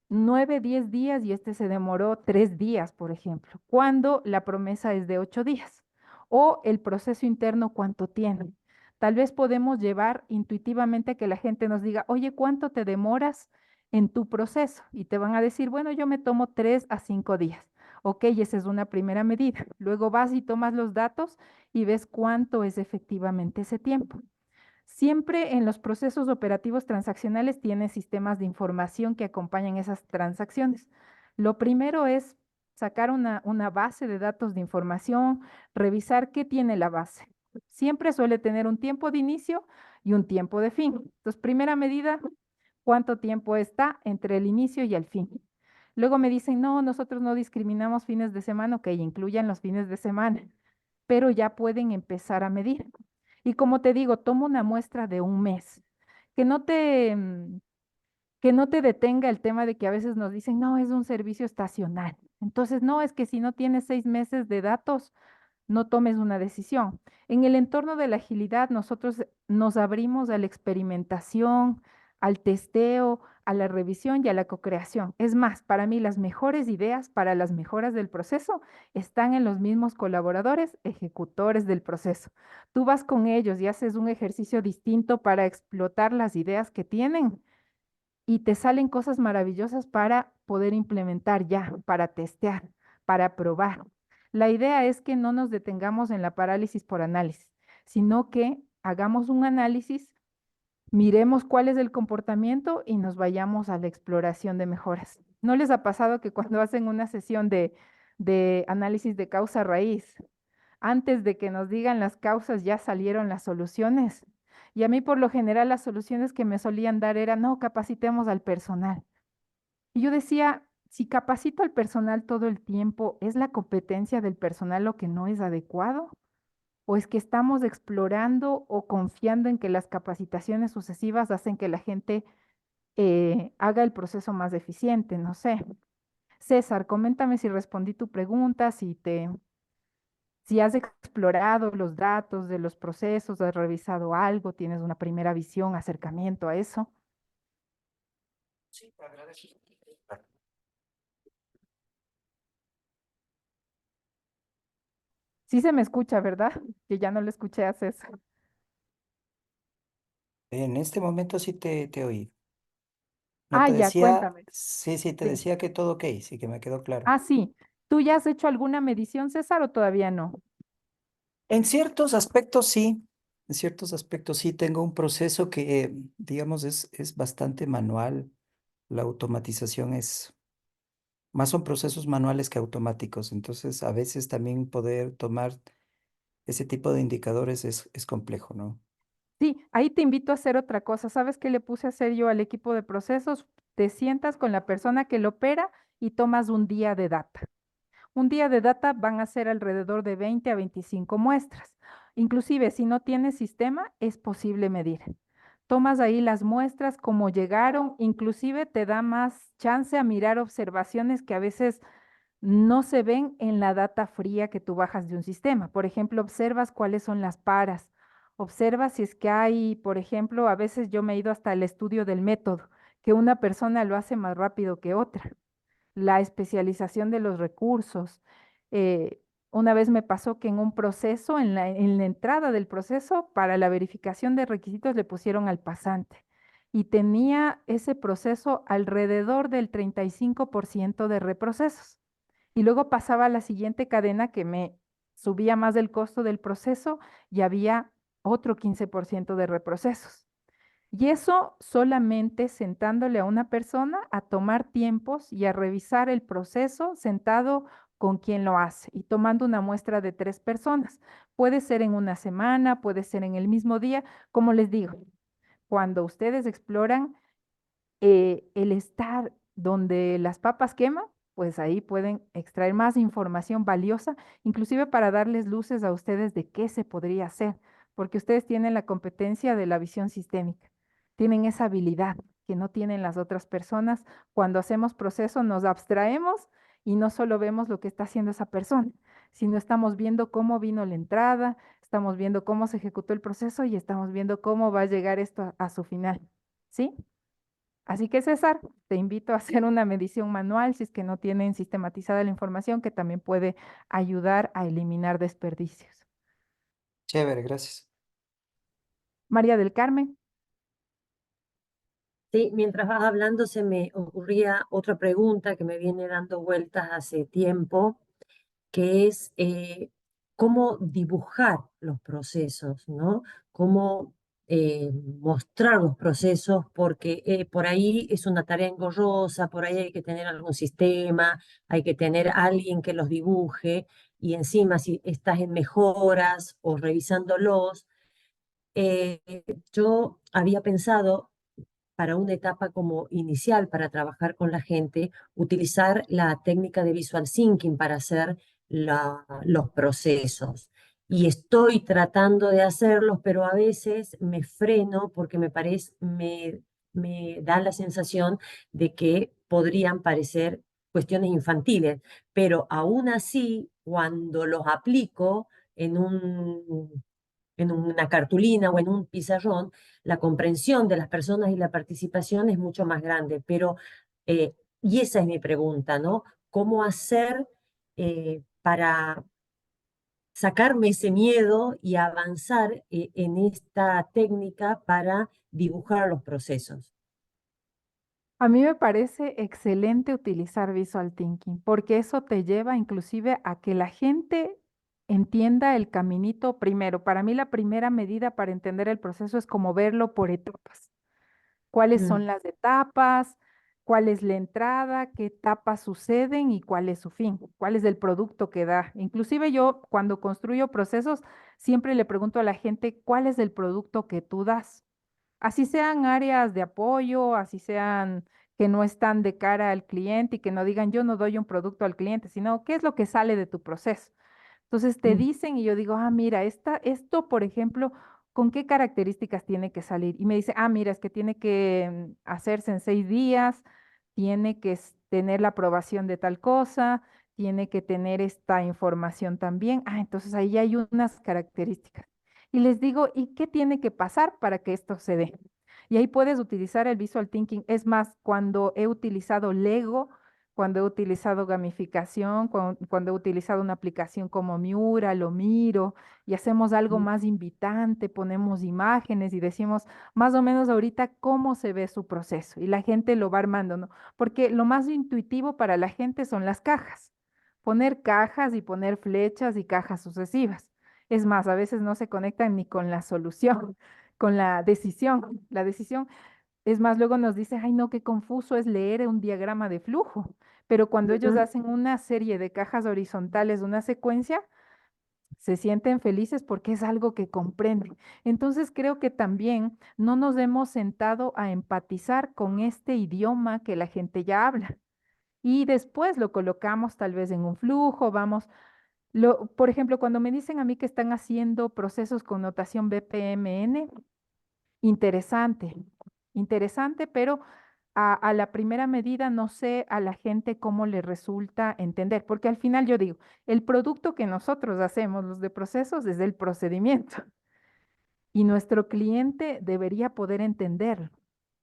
9, 10 días y este se demoró 3 días, por ejemplo, cuando la promesa es de 8 días? O el proceso interno, ¿cuánto tiene? Tal vez podemos llevar intuitivamente a que la gente nos diga, oye, ¿cuánto te demoras en tu proceso? Y te van a decir, bueno, yo me tomo 3 a 5 días. Ok, esa es una primera medida. Luego vas y tomas los datos y ves cuánto es efectivamente ese tiempo. Siempre en los procesos operativos transaccionales tiene sistemas de información que acompañan esas transacciones. Lo primero es sacar una base de datos de información, revisar qué tiene la base. Siempre suele tener un tiempo de inicio y un tiempo de fin. Entonces, primera medida, ¿cuánto tiempo está entre el inicio y el fin? Luego me dicen, no, nosotros no discriminamos fines de semana, ok, incluyan los fines de semana, pero ya pueden empezar a medir. Y como te digo, toma una muestra de un mes. Que no te, mm, que no te detenga el tema de que a veces nos dicen, no, es un servicio estacional. Entonces, no, es que si no tienes 6 meses de datos, no tomes una decisión. En el entorno de la agilidad, nosotros nos abrimos a la experimentación, al testeo, a la revisión y a la co-creación. Es más, para mí las mejores ideas para las mejoras del proceso están en los mismos colaboradores, ejecutores del proceso. Tú vas con ellos y haces un ejercicio distinto para explotar las ideas que tienen y te salen cosas maravillosas para poder implementar ya, para testear, para probar. La idea es que no nos detengamos en la parálisis por análisis, sino que hagamos un análisis, miremos cuál es el comportamiento y nos vayamos a la exploración de mejoras. ¿No les ha pasado que cuando hacen una sesión de análisis de causa raíz, antes de que nos digan las causas ya salieron las soluciones? Y a mí por lo general las soluciones que me solían dar eran, no, capacitemos al personal. Y yo decía, si capacito al personal todo el tiempo, ¿es la competencia del personal lo que no es adecuado? ¿O es que estamos explorando o confiando en que las capacitaciones sucesivas hacen que la gente haga el proceso más eficiente? No sé. César, coméntame si respondí tu pregunta, si has explorado los datos de los procesos, has revisado algo, tienes una primera visión, acercamiento a eso. Sí, te agradezco. Sí se me escucha, ¿verdad? Que ya no le escuché a César. En este momento sí te oí. No Ah, te ya, decía, cuéntame. sí, te Sí. decía que todo ok, sí que me quedó claro. Ah, sí. ¿Tú ya has hecho alguna medición, César, o todavía no? En ciertos aspectos sí, en ciertos aspectos sí tengo un proceso que, digamos, es bastante manual. La automatización es, más son procesos manuales que automáticos, entonces a veces también poder tomar ese tipo de indicadores es complejo, ¿no? Sí, ahí te invito a hacer otra cosa. ¿Sabes qué le puse a hacer yo al equipo de procesos? Te sientas con la persona que lo opera y tomas un día de data. Un día de data van a ser alrededor de 20 a 25 muestras. Inclusive, si no tienes sistema, es posible medir. Tomas ahí las muestras, cómo llegaron, inclusive te da más chance a mirar observaciones que a veces no se ven en la data fría que tú bajas de un sistema. Por ejemplo, observas cuáles son las paras Observa si es que hay, por ejemplo, a veces yo me he ido hasta el estudio del método, que una persona lo hace más rápido que otra, la especialización de los recursos. Eh, una vez me pasó que en un proceso, en la entrada del proceso, para la verificación de requisitos le pusieron al pasante y tenía ese proceso alrededor del 35% de reprocesos. Y luego pasaba a la siguiente cadena que me subía más del costo del proceso y había otro 15% de reprocesos. Y eso solamente sentándole a una persona a tomar tiempos y a revisar el proceso sentado con quien lo hace y tomando una muestra de 3 personas. Puede ser en una semana, puede ser en el mismo día. Como les digo, cuando ustedes exploran el estar donde las papas queman, pues ahí pueden extraer más información valiosa, inclusive para darles luces a ustedes de qué se podría hacer, porque ustedes tienen la competencia de la visión sistémica, tienen esa habilidad que no tienen las otras personas. Cuando hacemos proceso nos abstraemos y no solo vemos lo que está haciendo esa persona, sino estamos viendo cómo vino la entrada, estamos viendo cómo se ejecutó el proceso y estamos viendo cómo va a llegar esto a su final. ¿Sí? Así que César, te invito a hacer una medición manual si es que no tienen sistematizada la información, que también puede ayudar a eliminar desperdicios. Chévere, gracias. María del Carmen, Sí, mientras vas hablando se me ocurría otra pregunta que me viene dando vueltas hace tiempo, que es cómo dibujar los procesos, ¿no? Cómo mostrar los procesos, porque por ahí es una tarea engorrosa, por ahí hay que tener algún sistema, hay que tener alguien que los dibuje, y encima si estás en mejoras o revisándolos, eh, yo había pensado para una etapa como inicial para trabajar con la gente, utilizar la técnica de visual thinking para hacer los procesos. Y estoy tratando de hacerlos, pero a veces me freno porque me da la sensación de que podrían parecer cuestiones infantiles, pero aún así, cuando los aplico en en una cartulina o en un pizarrón, la comprensión de las personas y la participación es mucho más grande. Pero, y esa es mi pregunta, ¿no? ¿Cómo hacer para sacarme ese miedo y avanzar en esta técnica para dibujar los procesos? a mí me parece excelente utilizar Visual Thinking, porque eso te lleva inclusive a que la gente entienda el caminito primero. Para mí la primera medida para entender el proceso es como verlo por etapas. Cuáles Mm, son las etapas, cuál es la entrada, qué etapas suceden y cuál es su fin, cuál es el producto que da. Inclusive yo cuando construyo procesos siempre le pregunto a la gente cuál es el producto que tú das. Así sean áreas de apoyo, así sean que no están de cara al cliente y que no digan yo no doy un producto al cliente, sino qué es lo que sale de tu proceso. Entonces te mm, dicen y yo digo, ah, mira, esto, por ejemplo, ¿con qué características tiene que salir? Y me dice, ah, mira, es que tiene que hacerse en 6 días, tiene que tener la aprobación de tal cosa, tiene que tener esta información también. Ah, entonces ahí hay unas características. Y les digo, ¿y qué tiene que pasar para que esto se dé? Y ahí puedes utilizar el Visual Thinking. Es más, cuando he utilizado Lego, cuando he utilizado gamificación, cuando he utilizado una aplicación como Miura, lo miro y hacemos algo mm. más invitante, ponemos imágenes y decimos más o menos ahorita cómo se ve su proceso y la gente lo va armando, ¿no? Porque lo más intuitivo para la gente son las cajas, poner cajas y poner flechas y cajas sucesivas. Es más, a veces no se conectan ni con la solución, con la decisión. La decisión es más, luego nos dice, ay, no, qué confuso es leer un diagrama de flujo. Pero cuando ellos Ujú. hacen una serie de cajas horizontales, una secuencia, se sienten felices porque es algo que comprenden. Entonces creo que también no nos hemos sentado a empatizar con este idioma que la gente ya habla. Y después lo colocamos tal vez en un flujo, vamos. Por ejemplo, cuando me dicen a mí que están haciendo procesos con notación BPMN, interesante, interesante, pero a la primera medida no sé a la gente cómo le resulta entender, porque al final yo digo, el producto que nosotros hacemos, los de procesos, es el procedimiento. y nuestro cliente debería poder entenderlo.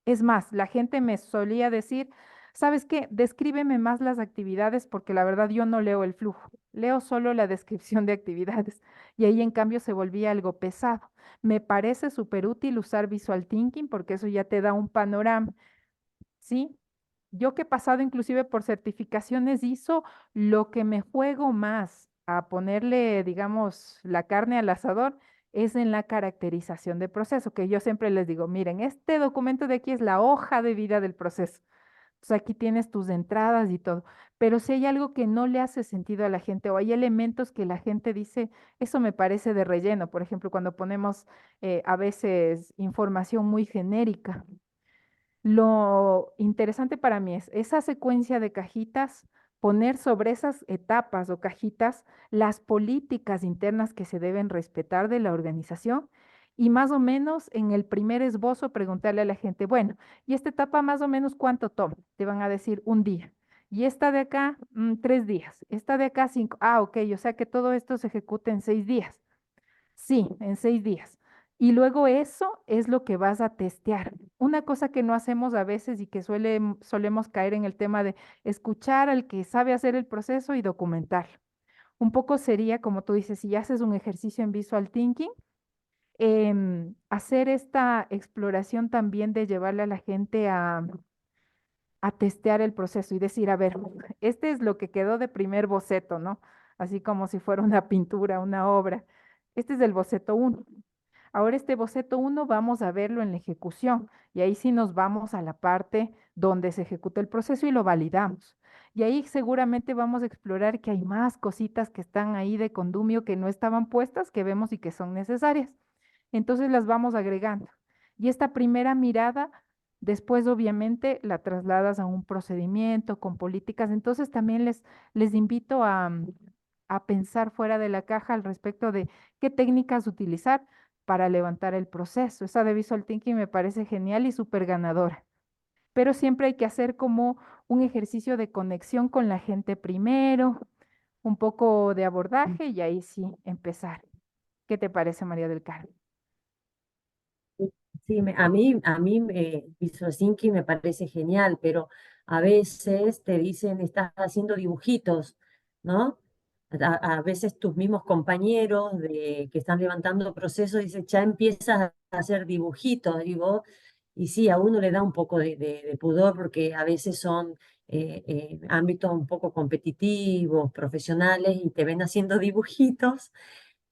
Es más, la gente me solía decir, ¿sabes qué? Descríbeme más las actividades porque la verdad yo no leo el flujo, leo solo la descripción de actividades y ahí en cambio se volvía algo pesado. Me parece súper útil usar Visual Thinking porque eso ya te da un panorama, ¿sí? Yo que he pasado inclusive por certificaciones ISO, lo que me juego más a ponerle, digamos, la carne al asador es en la caracterización de proceso, que yo siempre les digo, miren, este documento de aquí es la hoja de vida del proceso. Entonces aquí tienes tus entradas y todo. Pero si hay algo que no le hace sentido a la gente o hay elementos que la gente dice, eso me parece de relleno. Por ejemplo, cuando ponemos a veces información muy genérica. Lo interesante para mí es esa secuencia de cajitas, poner sobre esas etapas o cajitas las políticas internas que se deben respetar de la organización y más o menos en el primer esbozo preguntarle a la gente, bueno, ¿y esta etapa más o menos cuánto toma? Te van a decir un día. Y esta de acá, 3 días. Esta de acá, 5. Ah, ok, o sea que todo esto se ejecuta en 6 días. Sí, en 6 días. Y luego eso es lo que vas a testear. Una cosa que no hacemos a veces y que solemos caer en el tema de escuchar al que sabe hacer el proceso y documentarlo. Un poco sería, como tú dices, si haces un ejercicio en Visual Thinking, hacer esta exploración también de llevarle a la gente a testear el proceso y decir, a ver, este es lo que quedó de primer boceto, ¿no? Así como si fuera una pintura, una obra. Este es el boceto 1. Ahora este boceto 1 vamos a verlo en la ejecución y ahí sí nos vamos a la parte donde se ejecuta el proceso y lo validamos. Y ahí seguramente vamos a explorar que hay más cositas que están ahí de condumio que no estaban puestas, que vemos y que son necesarias. Entonces las vamos agregando. Y esta primera mirada, después obviamente la trasladas a un procedimiento con políticas. Entonces también les invito a pensar fuera de la caja al respecto de qué técnicas utilizar para levantar el proceso. Esa de Visual Thinking me parece genial y súper ganadora. Pero siempre hay que hacer como un ejercicio de conexión con la gente primero, un poco de abordaje y ahí sí empezar. ¿Qué te parece, María del Carmen? Sí, a mí Visual Thinking me parece genial, pero a veces te dicen, estás haciendo dibujitos, ¿no? A veces tus mismos compañeros que están levantando procesos dicen, ya empiezas a hacer dibujitos, y sí, a uno le da un poco de pudor porque a veces son ámbitos un poco competitivos, profesionales, y te ven haciendo dibujitos.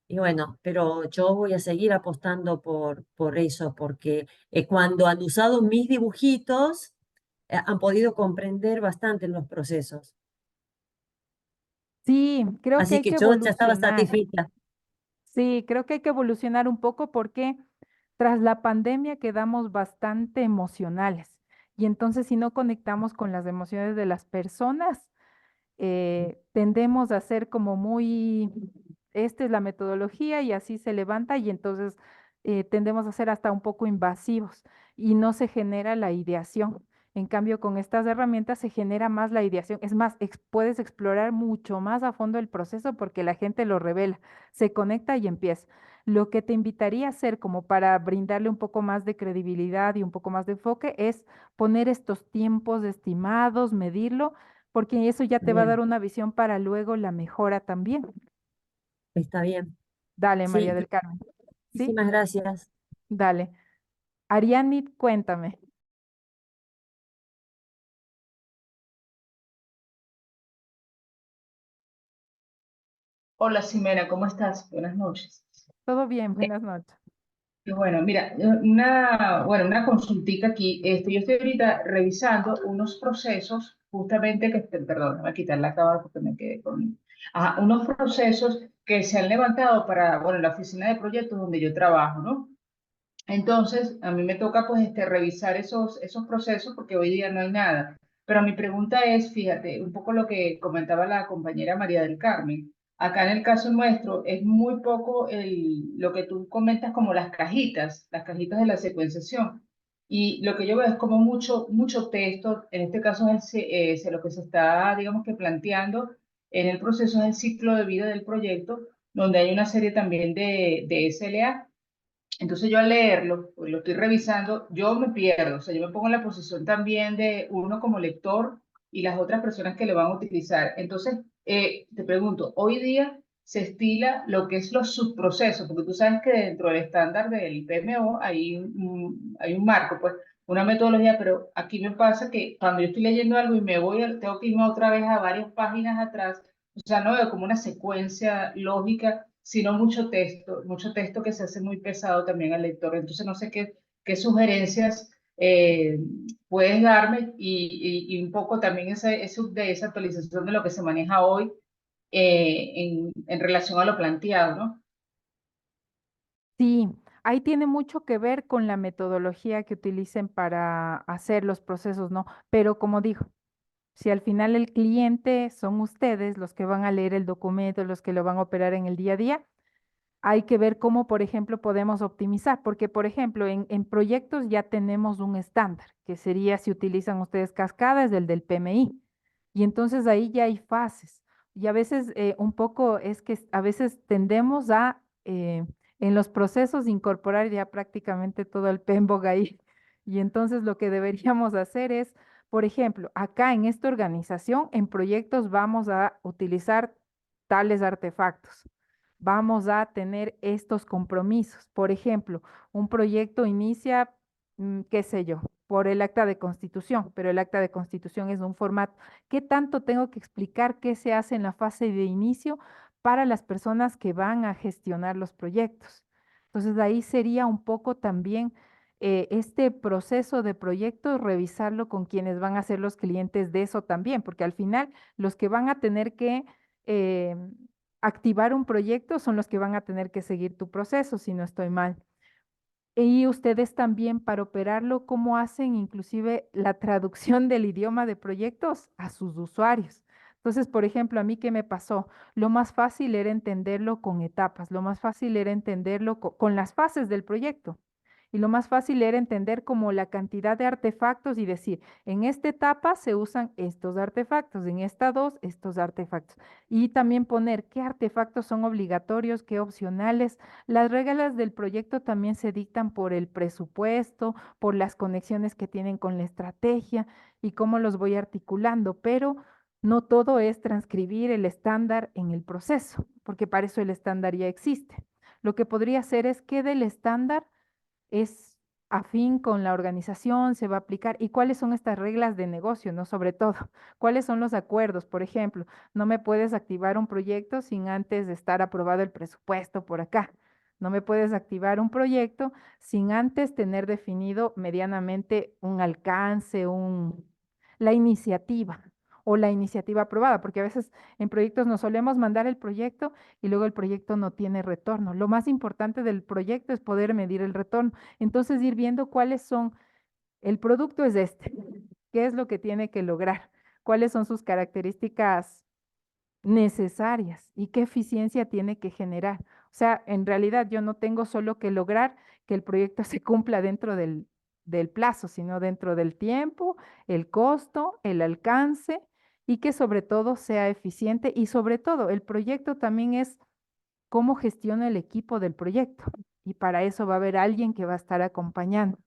Y bueno, pero yo voy a seguir apostando por eso, porque cuando han usado mis dibujitos, han podido comprender bastante los procesos. Sí, creo que Así hay que que yo ya estaba evolucionar. satisfecha. Sí, creo que hay que evolucionar un poco porque tras la pandemia quedamos bastante emocionales y entonces si no conectamos con las emociones de las personas, tendemos a ser como muy, esta es la metodología y así se levanta y entonces tendemos a ser hasta un poco invasivos y no se genera la ideación. En cambio, con estas herramientas se genera más la ideación. Es más, puedes explorar mucho más a fondo el proceso porque la gente lo revela, se conecta y empieza. Lo que te invitaría a hacer como para brindarle un poco más de credibilidad y un poco más de enfoque es poner estos tiempos estimados, medirlo porque eso ya te va a dar Bien, una visión para luego la mejora también. está bien. Dale, María Sí, del Carmen. ¿Sí? muchísimas gracias. Dale. Ariani, cuéntame. Hola, Ximena, ¿cómo estás? Buenas noches. ¿Todo bien? Buenas noches. Y bueno, mira, una consultica aquí. Yo estoy ahorita revisando unos procesos, justamente perdón, me voy a quitar la cámara porque me quedé con... Ajá, unos procesos que se han levantado para, bueno, la oficina de proyectos donde yo trabajo, ¿no? Entonces, a mí me toca pues revisar esos procesos porque hoy día no hay nada. Pero mi pregunta es, fíjate, un poco lo que comentaba la compañera María del Carmen. Acá en el caso nuestro es muy poco lo que tú comentas como las cajitas de la secuenciación. Y lo que yo veo es como mucho texto, en este caso lo que se está, digamos que planteando en el proceso es el ciclo de vida del proyecto, donde hay una serie también de SLA Entonces yo al leerlo, pues lo estoy revisando, yo me pierdo, o sea, yo me pongo en la posición también de uno como lector y las otras personas que le van a utilizar. Entonces, te pregunto, hoy día se estila lo que es los subprocesos, porque tú sabes que dentro del estándar del PMO hay un marco, pues, una metodología, pero aquí me pasa que cuando yo estoy leyendo algo y me voy, tengo que irme otra vez a varias páginas atrás, o sea, no veo como una secuencia lógica, sino mucho texto que se hace muy pesado también al lector. Entonces, no sé qué sugerencias puedes darme y un poco también de esa actualización de lo que se maneja hoy en relación a lo planteado, ¿no? Sí, ahí tiene mucho que ver con la metodología que utilicen para hacer los procesos, ¿no? Pero como digo, si al final el cliente son ustedes los que van a leer el documento, los que lo van a operar en el día a día, hay que ver cómo, por ejemplo, podemos optimizar, porque, por ejemplo, en proyectos ya tenemos un estándar, que sería si utilizan ustedes cascadas del PMI, y entonces ahí ya hay fases. Y a veces un poco es que a veces tendemos a, en los procesos, incorporar ya prácticamente todo el PMBOK ahí. Y entonces lo que deberíamos hacer es, por ejemplo, acá en esta organización, en proyectos vamos a utilizar tales artefactos, vamos a tener estos compromisos. Por ejemplo, un proyecto inicia, qué sé yo, por el acta de constitución, pero el acta de constitución es un formato. ¿Qué tanto tengo que explicar qué se hace en la fase de inicio para las personas que van a gestionar los proyectos? Entonces, ahí sería un poco también este proceso de proyectos, revisarlo con quienes van a ser los clientes de eso también, porque al final los que van a tener que eh, activar un proyecto son los que van a tener que seguir tu proceso, si no estoy mal. Y ustedes también para operarlo, ¿cómo hacen inclusive la traducción del idioma de proyectos a sus usuarios? Entonces, por ejemplo, a mí qué me pasó, lo más fácil era entenderlo con etapas, lo más fácil era entenderlo con las fases del proyecto. Y lo más fácil era entender como la cantidad de artefactos y decir, en esta etapa se usan estos artefactos, en esta dos, estos artefactos. Y también poner qué artefactos son obligatorios, qué opcionales. Las reglas del proyecto también se dictan por el presupuesto, por las conexiones que tienen con la estrategia y cómo los voy articulando, pero no todo es transcribir el estándar en el proceso, porque para eso el estándar ya existe. Lo que podría hacer es que del estándar es afín con la organización, se va a aplicar y cuáles son estas reglas de negocio, ¿no? Sobre todo, cuáles son los acuerdos. Por ejemplo, no me puedes activar un proyecto sin antes de estar aprobado el presupuesto por acá. No me puedes activar un proyecto sin antes tener definido medianamente un alcance, la iniciativa o la iniciativa aprobada, porque a veces en proyectos nos solemos mandar el proyecto y luego el proyecto no tiene retorno. Lo más importante del proyecto es poder medir el retorno. Entonces, ir viendo cuáles son, el producto es este, qué es lo que tiene que lograr, cuáles son sus características necesarias y qué eficiencia tiene que generar. O sea, en realidad yo no tengo solo que lograr que el proyecto se cumpla dentro del plazo, sino dentro del tiempo, el costo, el alcance y que sobre todo sea eficiente y sobre todo el proyecto también es cómo gestiona el equipo del proyecto. Y para eso va a haber alguien que va a estar acompañando.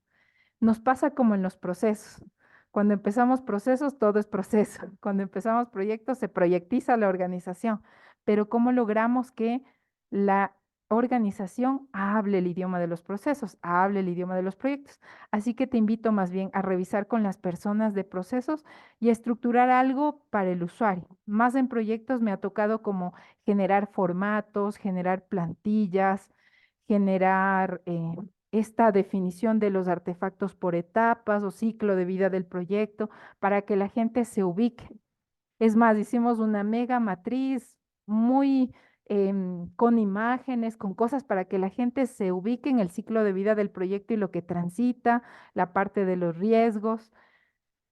Nos pasa como en los procesos. Cuando empezamos procesos, todo es proceso. Cuando empezamos proyectos, se proyectiza la organización. Pero ¿cómo logramos que la organización hable el idioma de los procesos, hable el idioma de los proyectos? Así que te invito más bien a revisar con las personas de procesos y a estructurar algo para el usuario. Más en proyectos me ha tocado como generar formatos, generar plantillas, generar esta definición de los artefactos por etapas o ciclo de vida del proyecto para que la gente se ubique. Es más, hicimos una mega matriz muy con imágenes, con cosas para que la gente se ubique en el ciclo de vida del proyecto y lo que transita, la parte de los riesgos,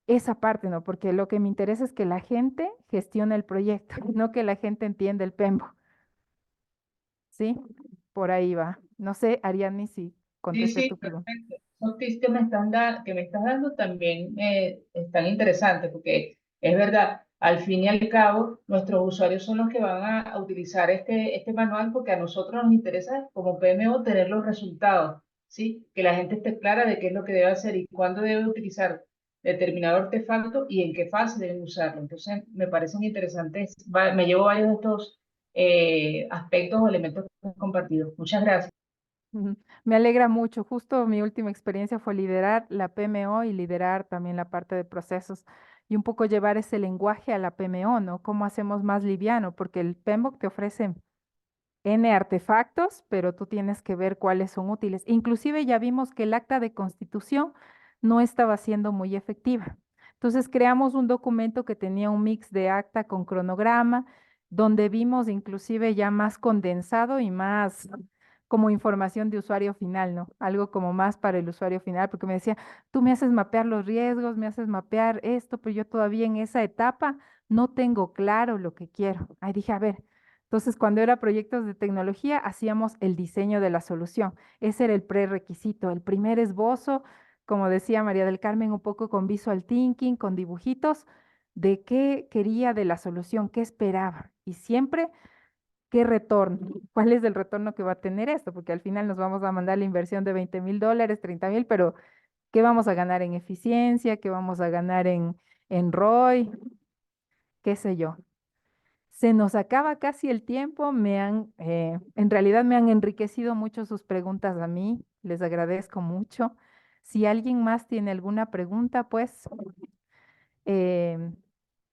esa parte, ¿no? Porque lo que me interesa es que la gente gestione el proyecto, no que la gente entienda el PEMBO, ¿sí? Por ahí va. No sé, Ariadne, si Sí, contesté sí, tu pregunta. perfecto. Esos tips que me estás dando también están interesantes porque es verdad. al fin y al cabo, nuestros usuarios son los que van a utilizar este manual porque a nosotros nos interesa como PMO tener los resultados, ¿sí? Que la gente esté clara de qué es lo que debe hacer y cuándo debe utilizar determinado artefacto y en qué fase deben usarlo. Entonces, me parecen interesantes. Me llevo varios de estos aspectos o elementos que hemos compartido. Muchas gracias. Ujú. Me alegra mucho. Justo mi última experiencia fue liderar la PMO y liderar también la parte de procesos y un poco llevar ese lenguaje a la PMO, ¿no? ¿Cómo hacemos más liviano? Porque el PMBOK te ofrece N artefactos, pero tú tienes que ver cuáles son útiles. Inclusive ya vimos que el acta de constitución no estaba siendo muy efectiva. Entonces creamos un documento que tenía un mix de acta con cronograma, donde vimos inclusive ya más condensado y más como información de usuario final, ¿no? Algo como más para el usuario final, porque me decía, tú me haces mapear los riesgos, me haces mapear esto, pero yo todavía en esa etapa no tengo claro lo que quiero. Ahí dije, a ver. Entonces, cuando era proyectos de tecnología, hacíamos el diseño de la solución. Ese era el prerequisito, el primer esbozo, como decía María del Carmen, un poco con visual thinking, con dibujitos, de qué quería de la solución, qué esperaba. Y siempre, qué retorno, cuál es el retorno que va a tener esto, porque al final nos vamos a mandar la inversión de $20,000, 30,000, pero ¿qué vamos a ganar en eficiencia? ¿Qué vamos a ganar en ROI? ¿Qué sé yo? Se nos acaba casi el tiempo, en realidad me han enriquecido mucho sus preguntas a mí, les agradezco mucho. Si alguien más tiene alguna pregunta, pues em,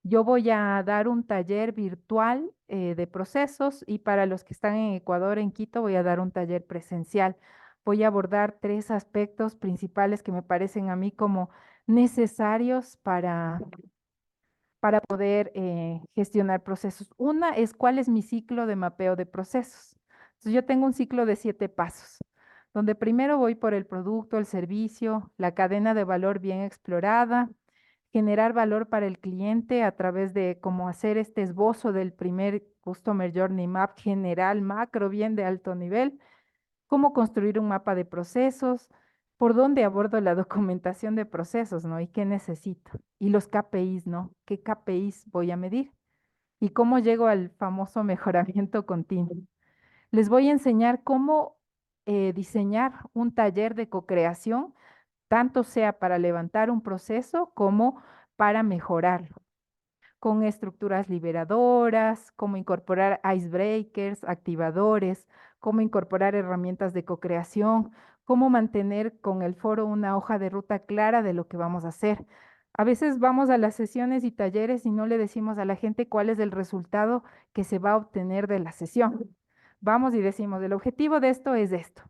yo voy a dar un taller virtual de procesos y para los que están en Ecuador, en Quito, voy a dar un taller presencial. Voy a abordar tres aspectos principales que me parecen a mí como necesarios para poder gestionar procesos. Una es cuál es mi ciclo de mapeo de procesos. Entonces, yo tengo un ciclo de 7 pasos, donde primero voy por el producto, el servicio, la cadena de valor bien explorada, generar valor para el cliente a través de cómo hacer este esbozo del primer Customer Journey Map general, macro, bien de alto nivel, cómo construir un mapa de procesos, por dónde abordo la documentación de procesos, ¿no? Y qué necesito. Y los KPIs, ¿no? ¿Qué KPIs voy a medir? Y cómo llego al famoso mejoramiento continuo. Les voy a enseñar cómo diseñar un taller de co-creación, tanto sea para levantar un proceso como para mejorarlo con estructuras liberadoras, cómo incorporar icebreakers, activadores, cómo incorporar herramientas de co-creación, cómo mantener con el foro una hoja de ruta clara de lo que vamos a hacer. A veces vamos a las sesiones y talleres y no le decimos a la gente cuál es el resultado que se va a obtener de la sesión. Vamos y decimos, el objetivo de esto es esto,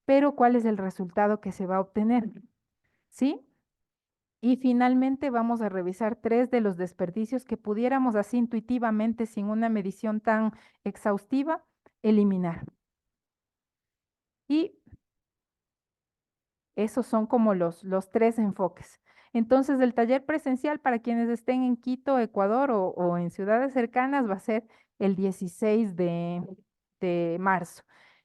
pero ¿cuál es el resultado que se va a obtener? ¿Sí? Y finalmente vamos a revisar tres de los desperdicios que pudiéramos así intuitivamente, sin una medición tan exhaustiva, eliminar. Y esos son como los tres enfoques. Entonces, el taller presencial para quienes estén en Quito, Ecuador o en ciudades cercanas va a ser el 16 de marzo.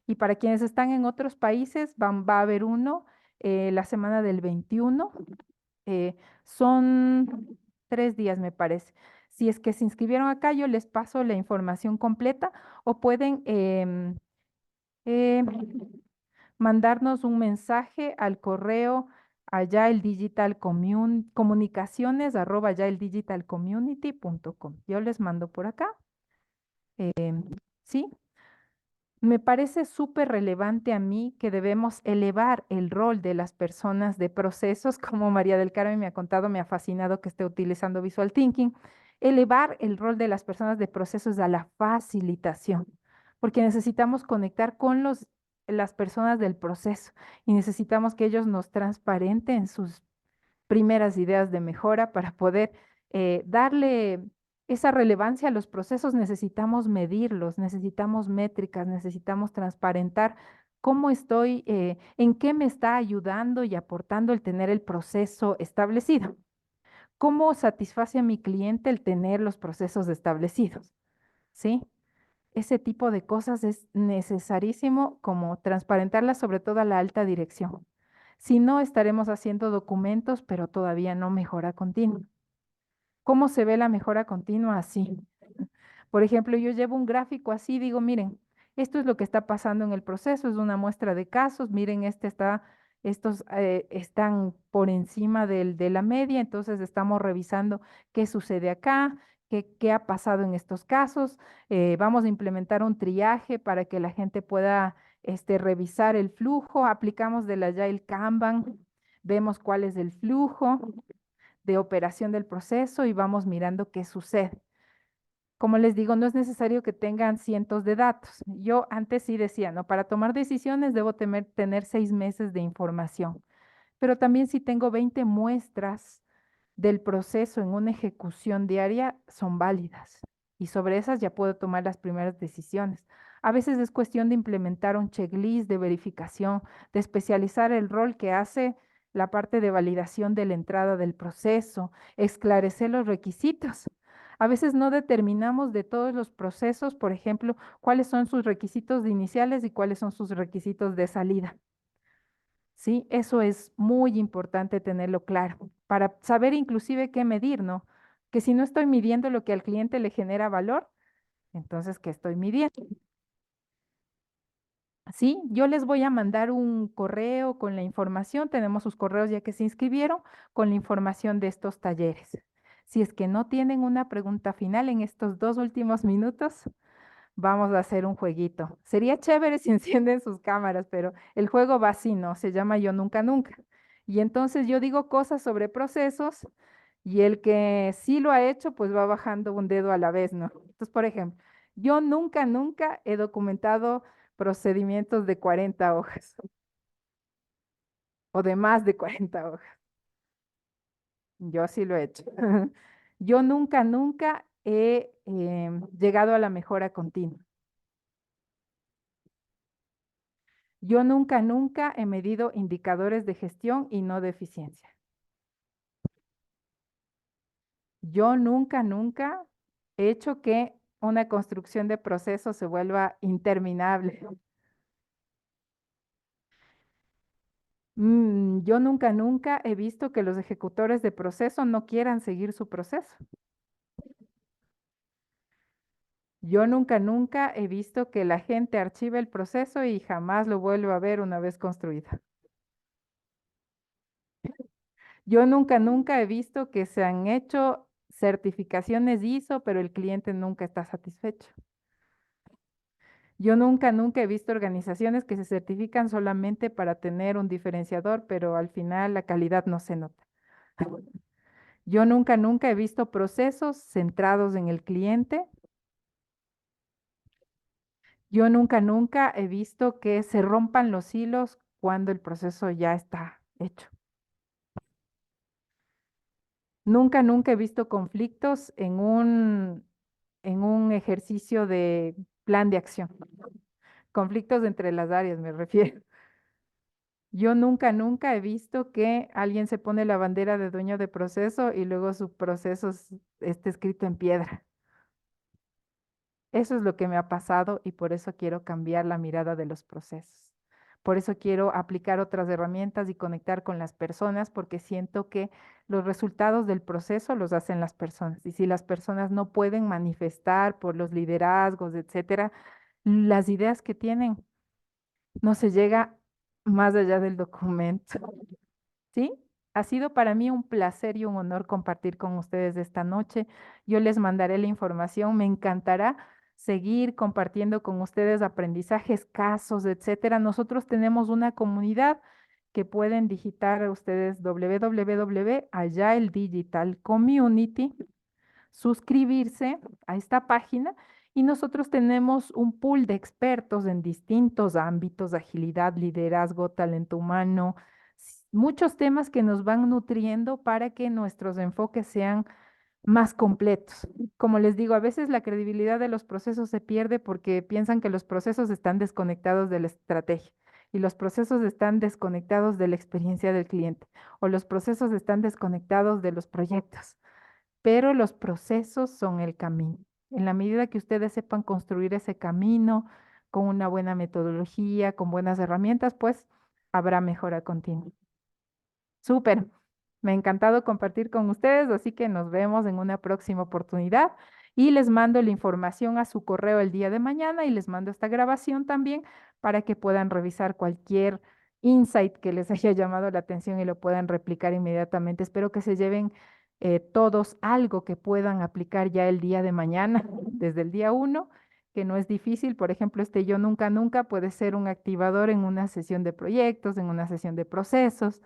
Y para quienes están en otros países va a haber uno la semana del 21. Son 3 días, me parece. Si es que se inscribieron acá, yo les paso la información completa o pueden eh, mandarnos un mensaje al correo allá el digital comunicaciones arroba ya el digitalcommunity.com. Yo les mando por acá. ¿Sí? Me parece súper relevante a mí que debemos elevar el rol de las personas de procesos, como María del Carmen me ha contado, me ha fascinado que esté utilizando Visual Thinking, elevar el rol de las personas de procesos a la facilitación, porque necesitamos conectar con las personas del proceso y necesitamos que ellos nos transparenten sus primeras ideas de mejora para poder darle esa relevancia a los procesos. Necesitamos medirlos, necesitamos métricas, necesitamos transparentar cómo estoy, en qué me está ayudando y aportando el tener el proceso establecido. ¿Cómo satisface a mi cliente el tener los procesos establecidos? ¿Sí? Ese tipo de cosas es necesarísimo como transparentarlas sobre todo a la alta dirección. Si no, estaremos haciendo documentos, pero todavía no mejora continua. ¿Cómo se ve la mejora continua? Así. Por ejemplo, yo llevo un gráfico así, digo, miren, esto es lo que está pasando en el proceso, es una muestra de casos, miren, estos están por encima de la media, entonces estamos revisando qué sucede acá, qué ha pasado en estos casos. Vamos a implementar un triaje para que la gente pueda revisar el flujo, aplicamos del Agile Kanban, vemos cuál es el flujo de operación del proceso y vamos mirando qué sucede. Como les digo, no es necesario que tengan cientos de datos. Yo antes sí decía, no, para tomar decisiones debo tener 6 meses de información, pero también si tengo 20 muestras del proceso en una ejecución diaria, son válidas y sobre esas ya puedo tomar las primeras decisiones. A veces es cuestión de implementar un checklist de verificación, de especializar el rol que hace la parte de validación de la entrada del proceso, esclarecer los requisitos. A veces no determinamos de todos los procesos, por ejemplo, cuáles son sus requisitos de iniciales y cuáles son sus requisitos de salida. ¿Sí? Eso es muy importante tenerlo claro para saber inclusive qué medir, ¿no? Que si no estoy midiendo lo que al cliente le genera valor, entonces, ¿qué estoy midiendo? Sí, yo les voy a mandar un correo con la información, tenemos sus correos ya que se inscribieron, con la información de estos talleres. Si es que no tienen una pregunta final en estos 2 últimos minutos, vamos a hacer un jueguito. Sería chévere si encienden sus cámaras, pero el juego va así, ¿no? Se llama Yo Nunca Nunca. Y entonces yo digo cosas sobre procesos y el que sí lo ha hecho, pues va bajando un dedo a la vez, ¿no? Entonces, por ejemplo, yo nunca, nunca he documentado procedimientos de 40 hojas o de más de 40 hojas. Yo sí lo he hecho. Yo nunca, nunca he llegado a la mejora continua. Yo nunca, nunca he medido indicadores de gestión y no de eficiencia. Yo nunca, nunca he hecho que una construcción de procesos se vuelva interminable. Yo nunca, nunca he visto que los ejecutores de proceso no quieran seguir su proceso. Yo nunca, nunca he visto que la gente archive el proceso y jamás lo vuelva a ver una vez construido. Yo nunca, nunca he visto que se han hecho certificaciones ISO, pero el cliente nunca está satisfecho. Yo nunca, nunca he visto organizaciones que se certifican solamente para tener un diferenciador, pero al final la calidad no se nota. Yo nunca, nunca he visto procesos centrados en el cliente. Yo nunca, nunca he visto que se rompan los hilos cuando el proceso ya está hecho. Nunca, nunca he visto conflictos en un ejercicio de plan de acción. Conflictos entre las áreas, me refiero. Yo nunca, nunca he visto que alguien se pone la bandera de dueño de proceso y luego su proceso esté escrito en piedra. Eso es lo que me ha pasado y por eso quiero cambiar la mirada de los procesos. Por eso quiero aplicar otras herramientas y conectar con las personas porque siento que los resultados del proceso los hacen las personas. Y si las personas no pueden manifestar por los liderazgos, etcétera, las ideas que tienen no se llega más allá del documento. ¿Sí? Ha sido para mí un placer y un honor compartir con ustedes esta noche. Yo les mandaré la información. Me encantará seguir compartiendo con ustedes aprendizajes, casos, etcétera. Nosotros tenemos una comunidad que pueden digitar a ustedes www.agile Digital Community, suscribirse a esta página y nosotros tenemos un pool de expertos en distintos ámbitos, agilidad, liderazgo, talento humano, muchos temas que nos van nutriendo para que nuestros enfoques sean más completos. Como les digo, a veces la credibilidad de los procesos se pierde porque piensan que los procesos están desconectados de la estrategia y los procesos están desconectados de la experiencia del cliente o los procesos están desconectados de los proyectos, pero los procesos son el camino. En la medida que ustedes sepan construir ese camino con una buena metodología, con buenas herramientas, pues habrá mejora continua. Súper. Me ha encantado compartir con ustedes, así que nos vemos en una próxima oportunidad y les mando la información a su correo el día de mañana y les mando esta grabación también para que puedan revisar cualquier insight que les haya llamado la atención y lo puedan replicar inmediatamente. Espero que se lleven todos algo que puedan aplicar ya el día de mañana, desde el día 1, que no es difícil. Por ejemplo, este Yo Nunca Nunca puede ser un activador en una sesión de proyectos, en una sesión de procesos.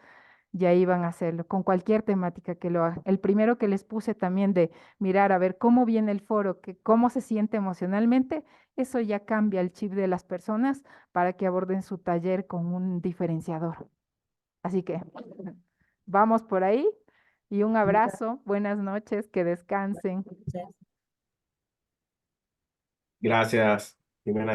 Y ahí van a hacerlo con cualquier temática que lo hagan. El primero que les puse también de mirar a ver cómo viene el foro, que cómo se siente emocionalmente, eso ya cambia el chip de las personas para que aborden su taller con un diferenciador. Así que vamos por ahí y un abrazo, buenas noches, que descansen. Entonces, Gracias, Jimena.